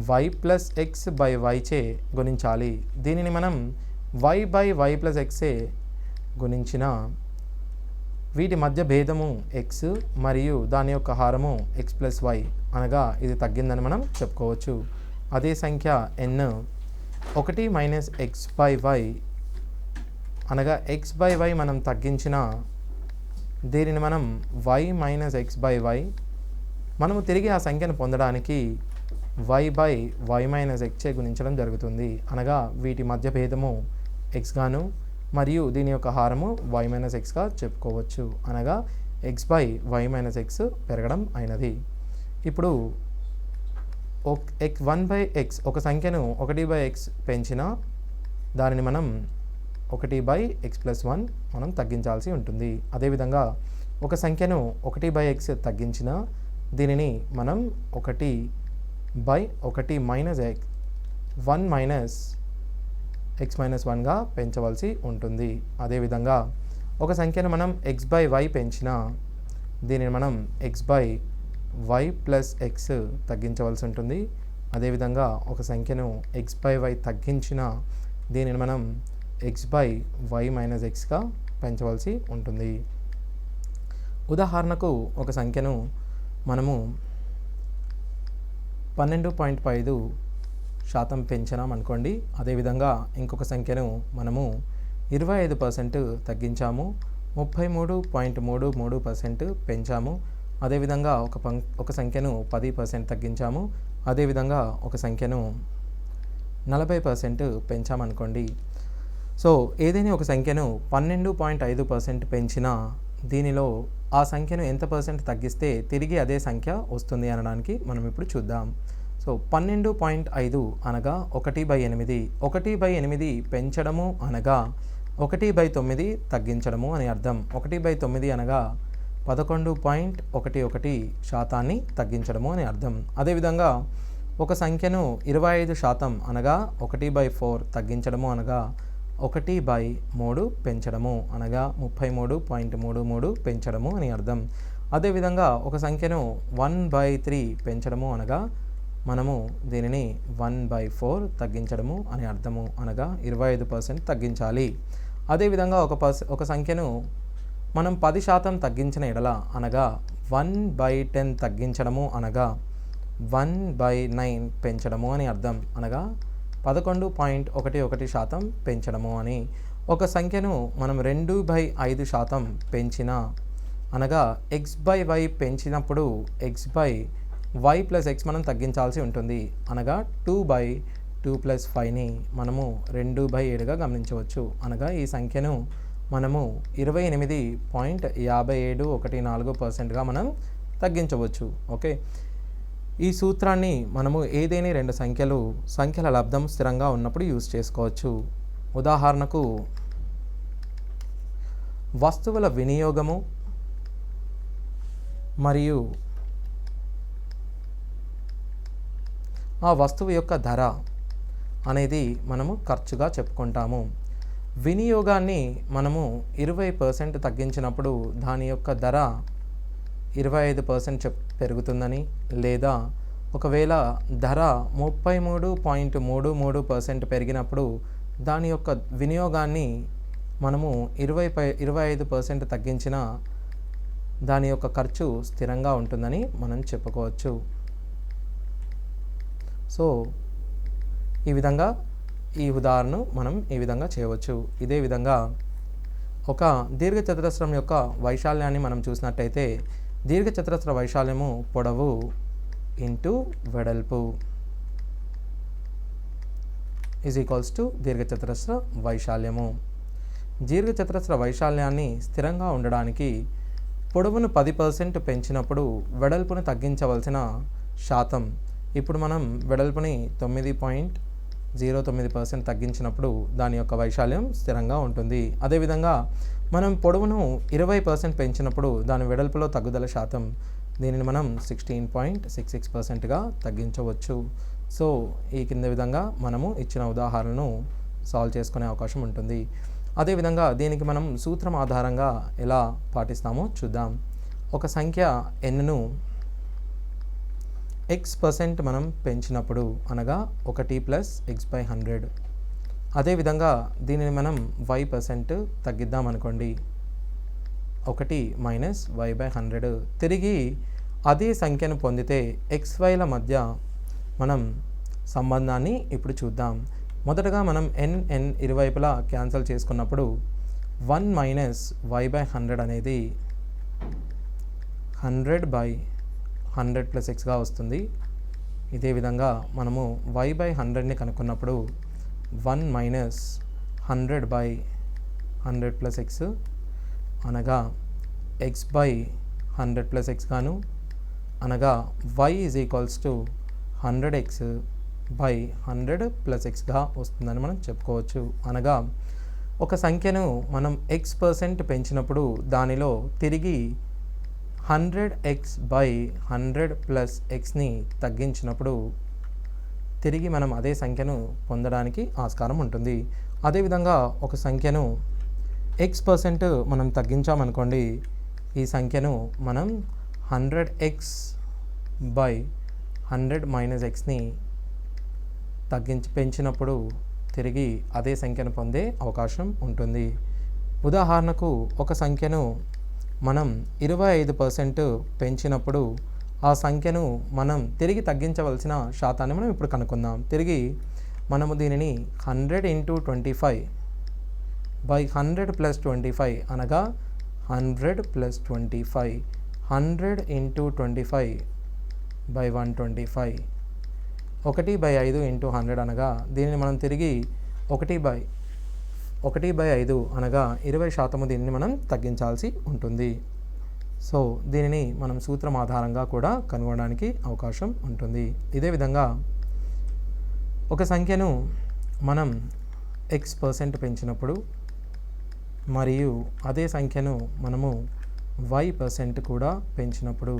y+x/y చే గుణించాలి. దీనిని మనం y/y+xచే గుణించిన వీటి మధ్య భేదము x మరియు దాని యొక్క హారము x+y అనగా ఇది తగ్గిందని మనం చెప్పుకోవచ్చు. అదే సంఖ్య n 1 - x/y అనగా x/y మనం తగ్గించిన దీనిని మనం y minus x by y, మనము తిరిగి ఆ సంఖ్యను పొందడానికి y బై వై మైనస్ ఎక్స్చే గుణించడం జరుగుతుంది. అనగా వీటి మధ్య భేదము x గాను మరియు దీని యొక్క హారము y మైనస్ ఎక్స్గా చెప్పుకోవచ్చు. అనగా x by y minus x పెరగడం అయినది. ఇప్పుడు వన్ బై ఎక్స్, ఒక సంఖ్యను 1/x పెంచిన దానిని మనం 1/x+1 మనం తగ్గించాల్సి ఉంటుంది. అదేవిధంగా ఒక సంఖ్యను 1/x తగ్గించిన దీనిని మనం 1/1 మైనస్ ఎక్స్ 1 మైనస్ x-1గా పెంచవలసి ఉంటుంది. అదేవిధంగా ఒక సంఖ్యను మనం x/y పెంచిన దీనిని మనం x/y+x తగ్గించవలసి ఉంటుంది. అదేవిధంగా ఒక సంఖ్యను x/y తగ్గించిన దీనిని మనం x/y-xగా పెంచవలసి ఉంటుంది. ఉదాహరణకు ఒక సంఖ్యను మనము 12.5% పెంచినాం అనుకోండి. అదేవిధంగా ఇంకొక సంఖ్యను మనము 25% తగ్గించాము, 33.33% పెంచాము. అదేవిధంగా ఒక సంఖ్యను 10% తగ్గించాము. అదేవిధంగా ఒక సంఖ్యను 40% పెంచామనుకోండి. సో ఏదైనా ఒక సంఖ్యను 12.5% పెంచినా దీనిలో ఆ సంఖ్యను ఎంత పర్సెంట్ తగ్గిస్తే తిరిగి అదే సంఖ్య వస్తుంది అనడానికి మనం ఇప్పుడు చూద్దాం. సో 12.5 అనగా 1/8. 1/8 పెంచడము అనగా 1/9 తగ్గించడము అని అర్థం. 1/9 అనగా 11.11% తగ్గించడము అని అర్థం. అదేవిధంగా ఒక సంఖ్యను 25% అనగా 1/4 తగ్గించడము అనగా 1/3 పెంచడము అనగా 33.33 పెంచడము అని అర్థం. అదేవిధంగా ఒక సంఖ్యను 1/3 పెంచడము అనగా మనము దీనిని 1/4 తగ్గించడము అని అర్థము అనగా 25% తగ్గించాలి. అదేవిధంగా ఒక సంఖ్యను మనం 10% తగ్గించిన ఎడల అనగా 1/10 తగ్గించడము అనగా 1/9 పెంచడము అని అర్థం అనగా 11.11% పెంచడము అని. ఒక సంఖ్యను మనం 2/5% పెంచిన అనగా x/y పెంచినప్పుడు x/y+x మనం తగ్గించాల్సి ఉంటుంది. అనగా 2/2+5ని మనము 2/7గా గమనించవచ్చు. అనగా ఈ సంఖ్యను మనము 28.5714%గా మనం తగ్గించవచ్చు. ఓకే, ఈ సూత్రాన్ని మనము ఏదైనా రెండు సంఖ్యల లబ్ధం స్థిరంగా ఉన్నప్పుడు యూజ్ చేసుకోవచ్చు. ఉదాహరణకు వస్తువుల వినియోగము మరియు ఆ వస్తువు యొక్క ధర అనేది మనము ఖర్చుగా చెప్పుకుంటాము. వినియోగాన్ని మనము 20% తగ్గించినప్పుడు దాని యొక్క ధర 25% పెరుగుతుందని, లేదా ఒకవేళ ధర 33.33% పెరిగినప్పుడు దాని యొక్క వినియోగాన్ని మనము 25% తగ్గించిన దాని యొక్క ఖర్చు స్థిరంగా ఉంటుందని మనం చెప్పుకోవచ్చు. సో ఈ విధంగా ఈ ఉదాహరణ మనం ఈ విధంగా చేయవచ్చు. ఇదే విధంగా ఒక దీర్ఘచతురస్రం యొక్క వైశాల్యాన్ని మనం చూసినట్టయితే దీర్ఘచతురస్ర వైశాల్యము పొడవు ఇంటూ వెడల్పు = దీర్ఘచతురస్ర వైశాల్యము. దీర్ఘచతురస్ర వైశాల్యాన్ని స్థిరంగా ఉండడానికి పొడవును 10% పెంచినప్పుడు వెడల్పును తగ్గించవలసిన శాతం. ఇప్పుడు మనం వెడల్పుని 9.09% తగ్గించినప్పుడు దాని యొక్క వైశాల్యం స్థిరంగా ఉంటుంది. అదేవిధంగా మనం పొడవును 20% పెంచినప్పుడు దాని వెడల్పులో తగ్గుదల శాతం, దీనిని మనం 16.66%గా తగ్గించవచ్చు. సో ఈ కింద విధంగా మనము ఇచ్చిన ఉదాహరణను సాల్వ్ చేసుకునే అవకాశం ఉంటుంది. అదేవిధంగా దీనికి మనం సూత్రం ఆధారంగా ఎలా పాటిస్తామో చూద్దాం. ఒక సంఖ్య nను x% మనం పెంచినప్పుడు అనగా 1 + x/100. అదేవిధంగా దీనిని మనం y% తగ్గిద్దాం అనుకోండి, 1 - y/100. తిరిగి అదే సంఖ్యను పొందితే xyల మధ్య మనం సంబంధాన్ని ఇప్పుడు చూద్దాం. మొదటగా మనం n ఇరువైపులా క్యాన్సిల్ చేసుకున్నప్పుడు 1 - y/100 అనేది 100/100+xగా వస్తుంది. ఇదే విధంగా మనము y/100ని కనుక్కున్నప్పుడు 1 - 100/100+x అనగా x/100+x గాను, అనగా y = 100x/100+xగా వస్తుందని మనం చెప్పుకోవచ్చు. అనగా ఒక సంఖ్యను మనం x% పెంచినప్పుడు దానిలో తిరిగి 100x/100+xని తగ్గించినప్పుడు తిరిగి మనం అదే సంఖ్యను పొందడానికి ఆస్కారం ఉంటుంది. అదేవిధంగా ఒక సంఖ్యను x% మనం తగ్గించామనుకోండి, ఈ సంఖ్యను మనం 100x/100-xని పెంచినప్పుడు తిరిగి అదే సంఖ్యను పొందే అవకాశం ఉంటుంది. ఉదాహరణకు ఒక సంఖ్యను మనం 25% పెంచినప్పుడు ఆ సంఖ్యను మనం తిరిగి తగ్గించవలసిన శాతాన్ని మనం ఇప్పుడు కనుక్కుందాం. తిరిగి మనము దీనిని 100 × 25/100+25 అనగా 100+25 100 × 25/125 1/5 × 100 అనగా దీనిని మనం తిరిగి 1/5 అనగా 20% దీనిని మనం తగ్గించాల్సి ఉంటుంది. సో దీనిని మనం సూత్రం ఆధారంగా కూడా కనుగొనడానికి అవకాశం ఉంటుంది. ఇదే విధంగా ఒక సంఖ్యను మనం x% పెంచినప్పుడు మరియు అదే సంఖ్యను మనము y% కూడా పెంచినప్పుడు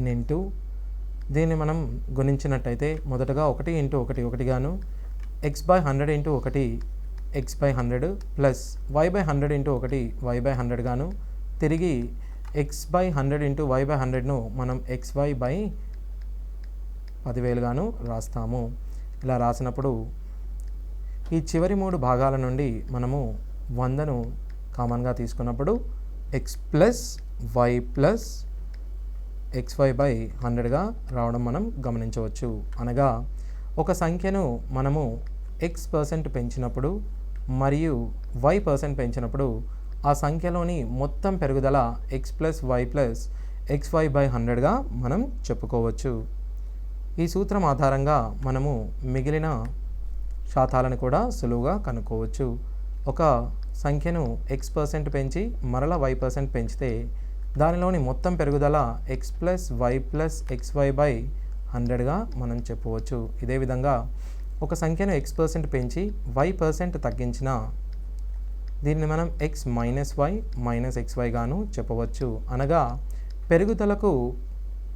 n దీన్ని మనం గుణించినట్టయితే మొదటగా 1 × 1 1 గాను, x/100 × 1 x/100 plus y/100 × 1 y/100 గాను, తిరిగి x/100 × y/100ను మనం xy/10,000 గాను రాస్తాము. ఇలా రాసినప్పుడు ఈ చివరి 3 భాగాల నుండి మనము 100ను కామన్గా తీసుకున్నప్పుడు x + y + xy/100గా రావడం మనం గమనించవచ్చు. అనగా ఒక సంఖ్యను మనము x% పెంచినప్పుడు మరియు y% పెంచినప్పుడు ఆ సంఖ్యలోని మొత్తం పెరుగుదల x + y + xy/100గా మనం చెప్పుకోవచ్చు. ఈ సూత్రం ఆధారంగా మనము మిగిలిన శాతాలను కూడా సులువుగా కనుక్కోవచ్చు. ఒక సంఖ్యను x% పెంచి మరలా y% పెంచితే దానిలోని మొత్తం పెరుగుదల x + y + xy/100గా మనం చెప్పవచ్చు. ఇదే విధంగా ఒక సంఖ్యను x% పెంచి y% తగ్గించిన దీన్ని మనం x - xy గాను చెప్పవచ్చు. అనగా పెరుగుదలకు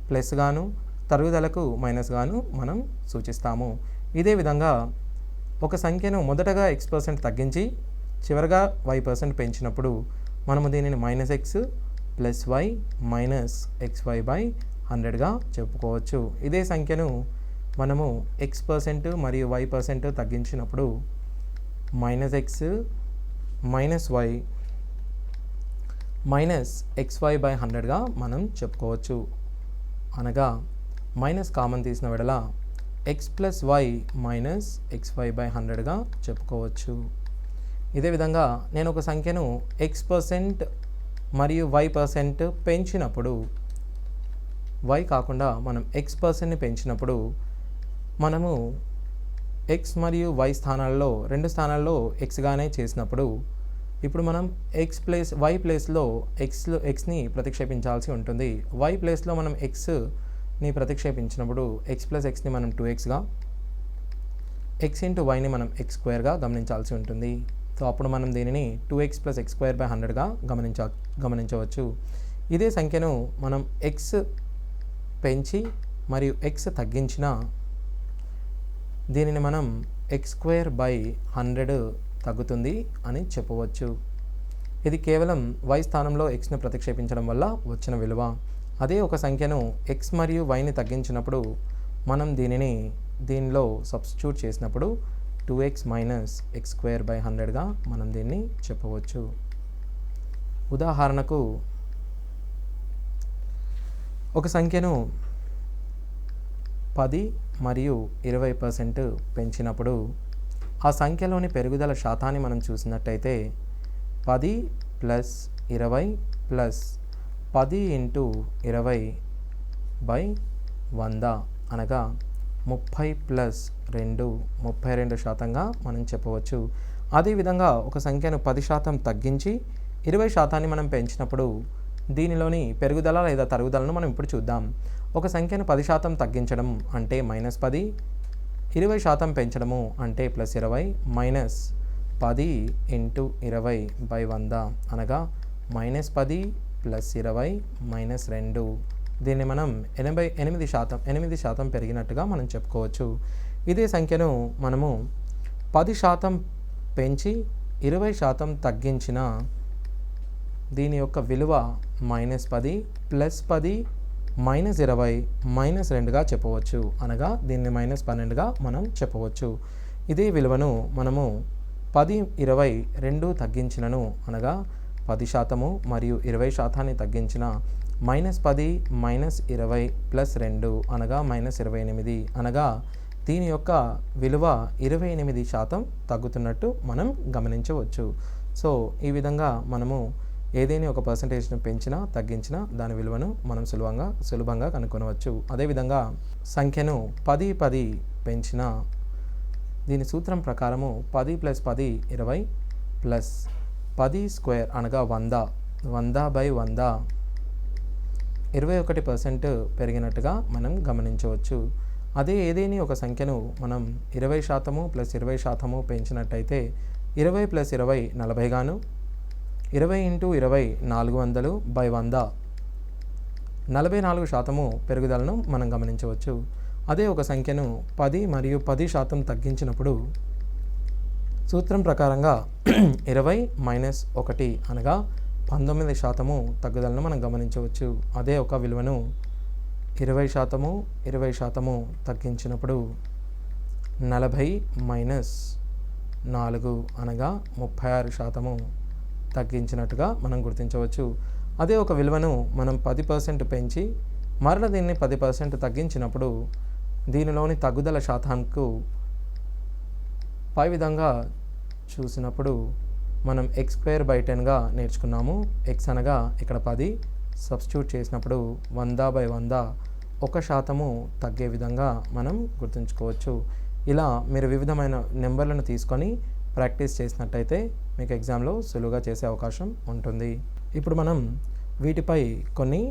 ప్లస్ గాను, తరుగుదలకు మైనస్ గాను మనం సూచిస్తాము. ఇదే విధంగా ఒక సంఖ్యను మొదటగా x% తగ్గించి చివరగా y% పెంచినప్పుడు మనము దీనిని -x + y - xy/100గా చెప్పుకోవచ్చు. ఇదే సంఖ్యను మనము x% మరియు y% తగ్గించినప్పుడు -x - y - xy/100గా మనం చెప్పుకోవచ్చు. అనగా మైనస్ కామన్ తీసిన వెడల x + y - xy/100గా చెప్పుకోవచ్చు. ఇదే విధంగా నేను ఒక సంఖ్యను x% మరియు y% పెంచినప్పుడు y కాకుండా మనం x%ని పెంచినప్పుడు మనము x మరియు y స్థానాల్లో 2 స్థానాల్లో xగానే చేసినప్పుడు ఇప్పుడు మనం y ప్లేస్లో xని ప్రతిక్షేపించాల్సి ఉంటుంది. y ప్లేస్లో మనం xని ప్రతిక్షేపించినప్పుడు x + xని మనం 2xగా, x × yని మనం x² గమనించాల్సి ఉంటుంది. సో అప్పుడు మనం దీనిని 2x + x²/100గా గమనించవచ్చు. ఇదే సంఖ్యను మనం x పెంచి మరియు x తగ్గించిన దీనిని మనం x²/100 తగ్గుతుంది అని చెప్పవచ్చు. ఇది కేవలం y స్థానంలో xను ప్రతిక్షేపించడం వల్ల వచ్చిన విలువ. అదే ఒక సంఖ్యను x మరియు yని తగ్గించినప్పుడు మనం దీనిలో సబ్స్టిట్యూట్ చేసినప్పుడు 2x - x²/100గా మనం దీన్ని చెప్పవచ్చు. ఉదాహరణకు ఒక సంఖ్యను 10 మరియు 20% పెంచినప్పుడు ఆ సంఖ్యలోని పెరుగుదల శాతాన్ని మనం చూసినట్టయితే 10 + 20 ప్లస్ 10 ఇంటూ 20/100 అనగా 30 ప్లస్ 2 32% మనం చెప్పవచ్చు. అదేవిధంగా ఒక సంఖ్యను 10% తగ్గించి 20% మనం పెంచినప్పుడు దీనిలోని పెరుగుదల లేదా తరుగుదలను మనం ఇప్పుడు చూద్దాం. ఒక సంఖ్యను 10% తగ్గించడం అంటే -10, 20% పెంచడము అంటే +20 మైనస్ 10 ఇంటూ 20/100 అనగా -10 ప్లస్ 20 మైనస్ 2. దీన్ని మనం 8% పెరిగినట్టుగా మనం చెప్పుకోవచ్చు. ఇదే సంఖ్యను మనము 10% పెంచి 20% తగ్గించిన దీని యొక్క విలువ -10 ప్లస్ 10 మైనస్ 20 మైనస్ 2గా చెప్పవచ్చు. అనగా దీన్ని -12గా మనం చెప్పవచ్చు. ఇదే విలువను మనము 10, 20 రెండు తగ్గించినను అనగా 10% మరియు 20% తగ్గించిన -10 మైనస్ 20 ప్లస్ 2 అనగా -28 అనగా దీని యొక్క విలువ 28% తగ్గుతున్నట్టు మనం గమనించవచ్చు. సో ఈ విధంగా మనము ఏదైనా ఒక పర్సంటేజ్ను పెంచినా తగ్గించినా దాని విలువను మనం సులభంగా కనుక్కొనవచ్చు. అదేవిధంగా సంఖ్యను 10 పెంచిన దీని సూత్రం ప్రకారము 10 ప్లస్ 10 20 ప్లస్ 10 స్క్వేర్ అనగా 100/100 21% పెరిగినట్టుగా మనం గమనించవచ్చు. అదే ఏదేని ఒక సంఖ్యను మనం 20% ప్లస్ 20% పెంచినట్టయితే 20 ప్లస్ 20 40 గాను 20 ఇంటూ 20 400/100 44% పెరుగుదలను మనం గమనించవచ్చు. అదే ఒక సంఖ్యను 10 మరియు 10% తగ్గించినప్పుడు సూత్రం ప్రకారంగా 20 మైనస్ 1 అనగా 19% తగ్గుదలను మనం గమనించవచ్చు. అదే ఒక విలువను 20% తగ్గించినప్పుడు 40 మైనస్ 4 అనగా 36% తగ్గించినట్టుగా మనం గుర్తించవచ్చు. అదే ఒక విలువను మనం 10% పెంచి మరల దీన్ని 10% తగ్గించినప్పుడు దీనిలోని తగ్గుదల శాతానికి పై విధంగా చూసినప్పుడు మనం x²/10గా నేర్చుకున్నాము. x అనగా ఇక్కడ 10 సబ్స్టిట్యూట్ చేసినప్పుడు 100/100 1% తగ్గే విధంగా మనం గుర్తుంచుకోవచ్చు. ఇలా మీరు వివిధమైన నెంబర్లను తీసుకొని ప్రాక్టీస్ చేసినట్టయితే మీకు ఎగ్జామ్లో సులువుగా చేసే అవకాశం ఉంటుంది. ఇప్పుడు మనం వీటిపై కొన్ని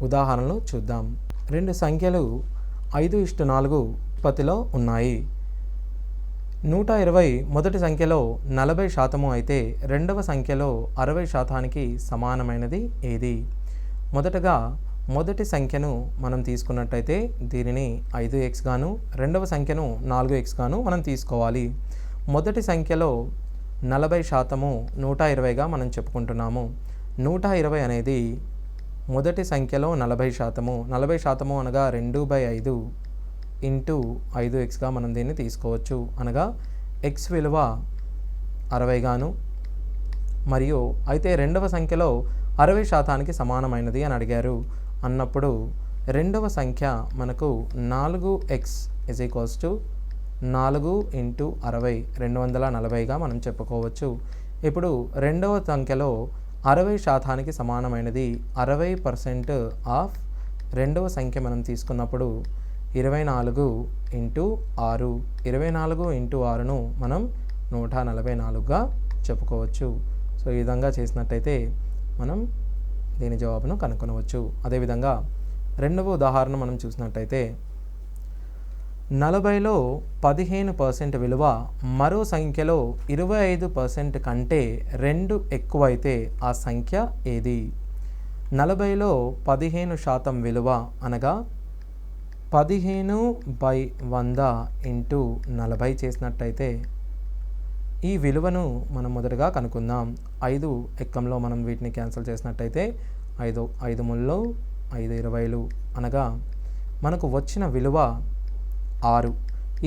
ఉదాహరణలు చూద్దాం. రెండు సంఖ్యలు 5:4 ఉత్పత్తిలో ఉన్నాయి. 120 మొదటి సంఖ్యలో 40% అయితే రెండవ సంఖ్యలో 60%కి సమానమైనది ఏది? మొదటగా మొదటి సంఖ్యను మనం తీసుకున్నట్టయితే దీనిని 5x గాను రెండవ సంఖ్యను 4x గాను మనం తీసుకోవాలి. మొదటి సంఖ్యలో 40% 120గా మనం చెప్పుకుంటున్నాము. 120 అనేది మొదటి సంఖ్యలో 40% అనగా 2/5 ఇంటూ 5x మనం దీన్ని తీసుకోవచ్చు. అనగా x విలువ 60 గాను మరియు అయితే రెండవ సంఖ్యలో 60%కి సమానమైనది అని అడిగారు అన్నప్పుడు రెండవ సంఖ్య మనకు 4x = 4 ఇంటూ 60 240గా మనం చెప్పుకోవచ్చు. ఇప్పుడు రెండవ సంఖ్యలో 60%కి సమానమైనది 60% ఆఫ్ రెండవ సంఖ్య మనం తీసుకున్నప్పుడు 24 ఇంటూ 6 24 ఇంటూ 6ను మనం 144గా చెప్పుకోవచ్చు. సో ఈ విధంగా చేసినట్టయితే మనం దీని జవాబును కనుక్కొనవచ్చు. అదేవిధంగా రెండవ ఉదాహరణ మనం చూసినట్టయితే 40లో 15% విలువ మరో సంఖ్యలో 25% కంటే 2 ఎక్కువైతే ఆ సంఖ్య ఏది? 40లో 15% విలువ అనగా 15/100 ఇంటూ 40 చేసినట్టయితే ఈ విలువను మనం మొదటగా కనుక్కుందాం. 5 ఎక్కంలో మనం వీటిని క్యాన్సిల్ చేసినట్టయితే 5 3 5 20 అనగా మనకు వచ్చిన విలువ 6.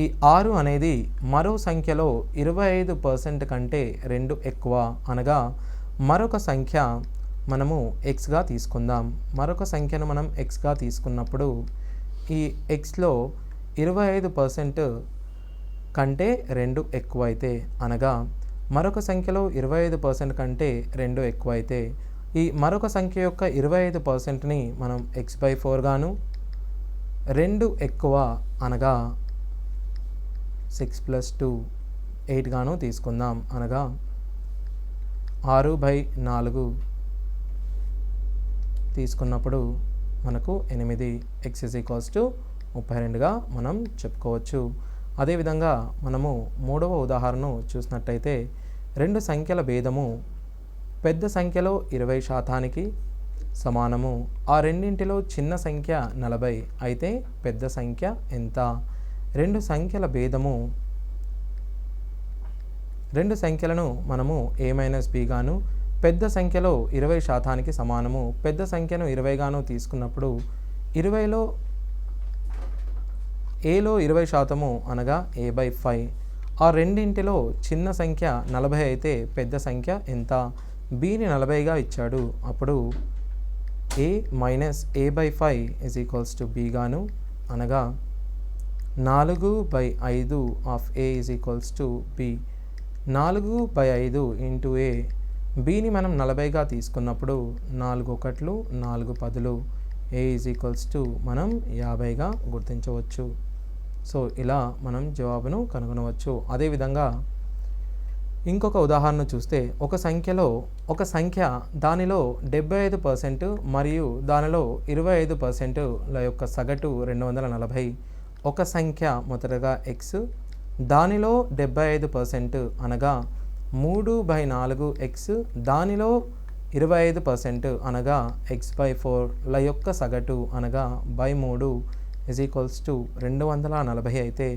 ఈ 6 అనేది మరో సంఖ్యలో 25% కంటే 2 ఎక్కువ అనగా మరొక సంఖ్య మనము xగా తీసుకుందాం. మరొక సంఖ్యను మనం xగా తీసుకున్నప్పుడు ఈ xలో 25% కంటే 2 ఎక్కువైతే అనగా మరొక సంఖ్యలో 25% కంటే 2 ఎక్కువైతే ఈ మరొక సంఖ్య యొక్క 25%ని మనం x/4 గాను 2 ఎక్కువ అనగా 6 + 2 8 గాను తీసుకుందాం. అనగా 6/4 తీసుకున్నప్పుడు మనకు 8 x = 32గా మనం చెప్పుకోవచ్చు. అదేవిధంగా మనము మూడవ ఉదాహరణ చూసినట్టయితే రెండు సంఖ్యల భేదము పెద్ద సంఖ్యలో 20% సమానము. ఆ రెండింటిలో చిన్న సంఖ్య 40 అయితే పెద్ద సంఖ్య ఎంత? రెండు సంఖ్యల భేదము రెండు సంఖ్యలను మనము a-b గాను పెద్ద సంఖ్యలో 20%కి సమానము. పెద్ద సంఖ్యను 20 గాను తీసుకున్నప్పుడు 20లో ఏలో 20% అనగా a/5. ఆ రెండింటిలో చిన్న సంఖ్య 40 అయితే పెద్ద సంఖ్య ఎంత? bని 40గా ఇచ్చాడు. అప్పుడు a - a/5 b గాను అనగా 4/5 of a b. 4/5 into a. bని మనం 40గా తీసుకున్నప్పుడు 4 1 4 10 a మనం 50గా గుర్తించవచ్చు. సో ఇలా మనం జవాబును కనుగొనవచ్చు. అదేవిధంగా ఇంకొక ఉదాహరణ చూస్తే ఒక సంఖ్య దానిలో 75% మరియు దానిలో 25% యొక్క సగటు 240. ఒక సంఖ్య మొదటగా x దానిలో 75% అనగా 3/4x దానిలో 25% అనగా x/4 యొక్క సగటు అనగా 3 = 240 అయితే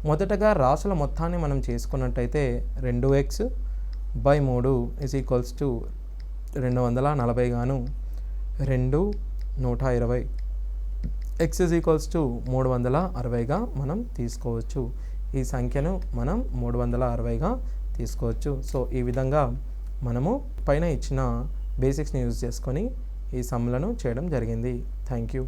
మొదటగా రాసుల మొత్తాన్ని మనం చేసుకున్నట్టయితే 2x/3 = 240 గాను 2 120 x = 360గా మనం తీసుకోవచ్చు. ఈ సంఖ్యను మనం 360గా తీసుకోవచ్చు. సో ఈ విధంగా మనము పైన ఇచ్చిన బేసిక్స్ని యూజ్ చేసుకొని ఈ సమ్లను చేయడం జరిగింది. Thank you.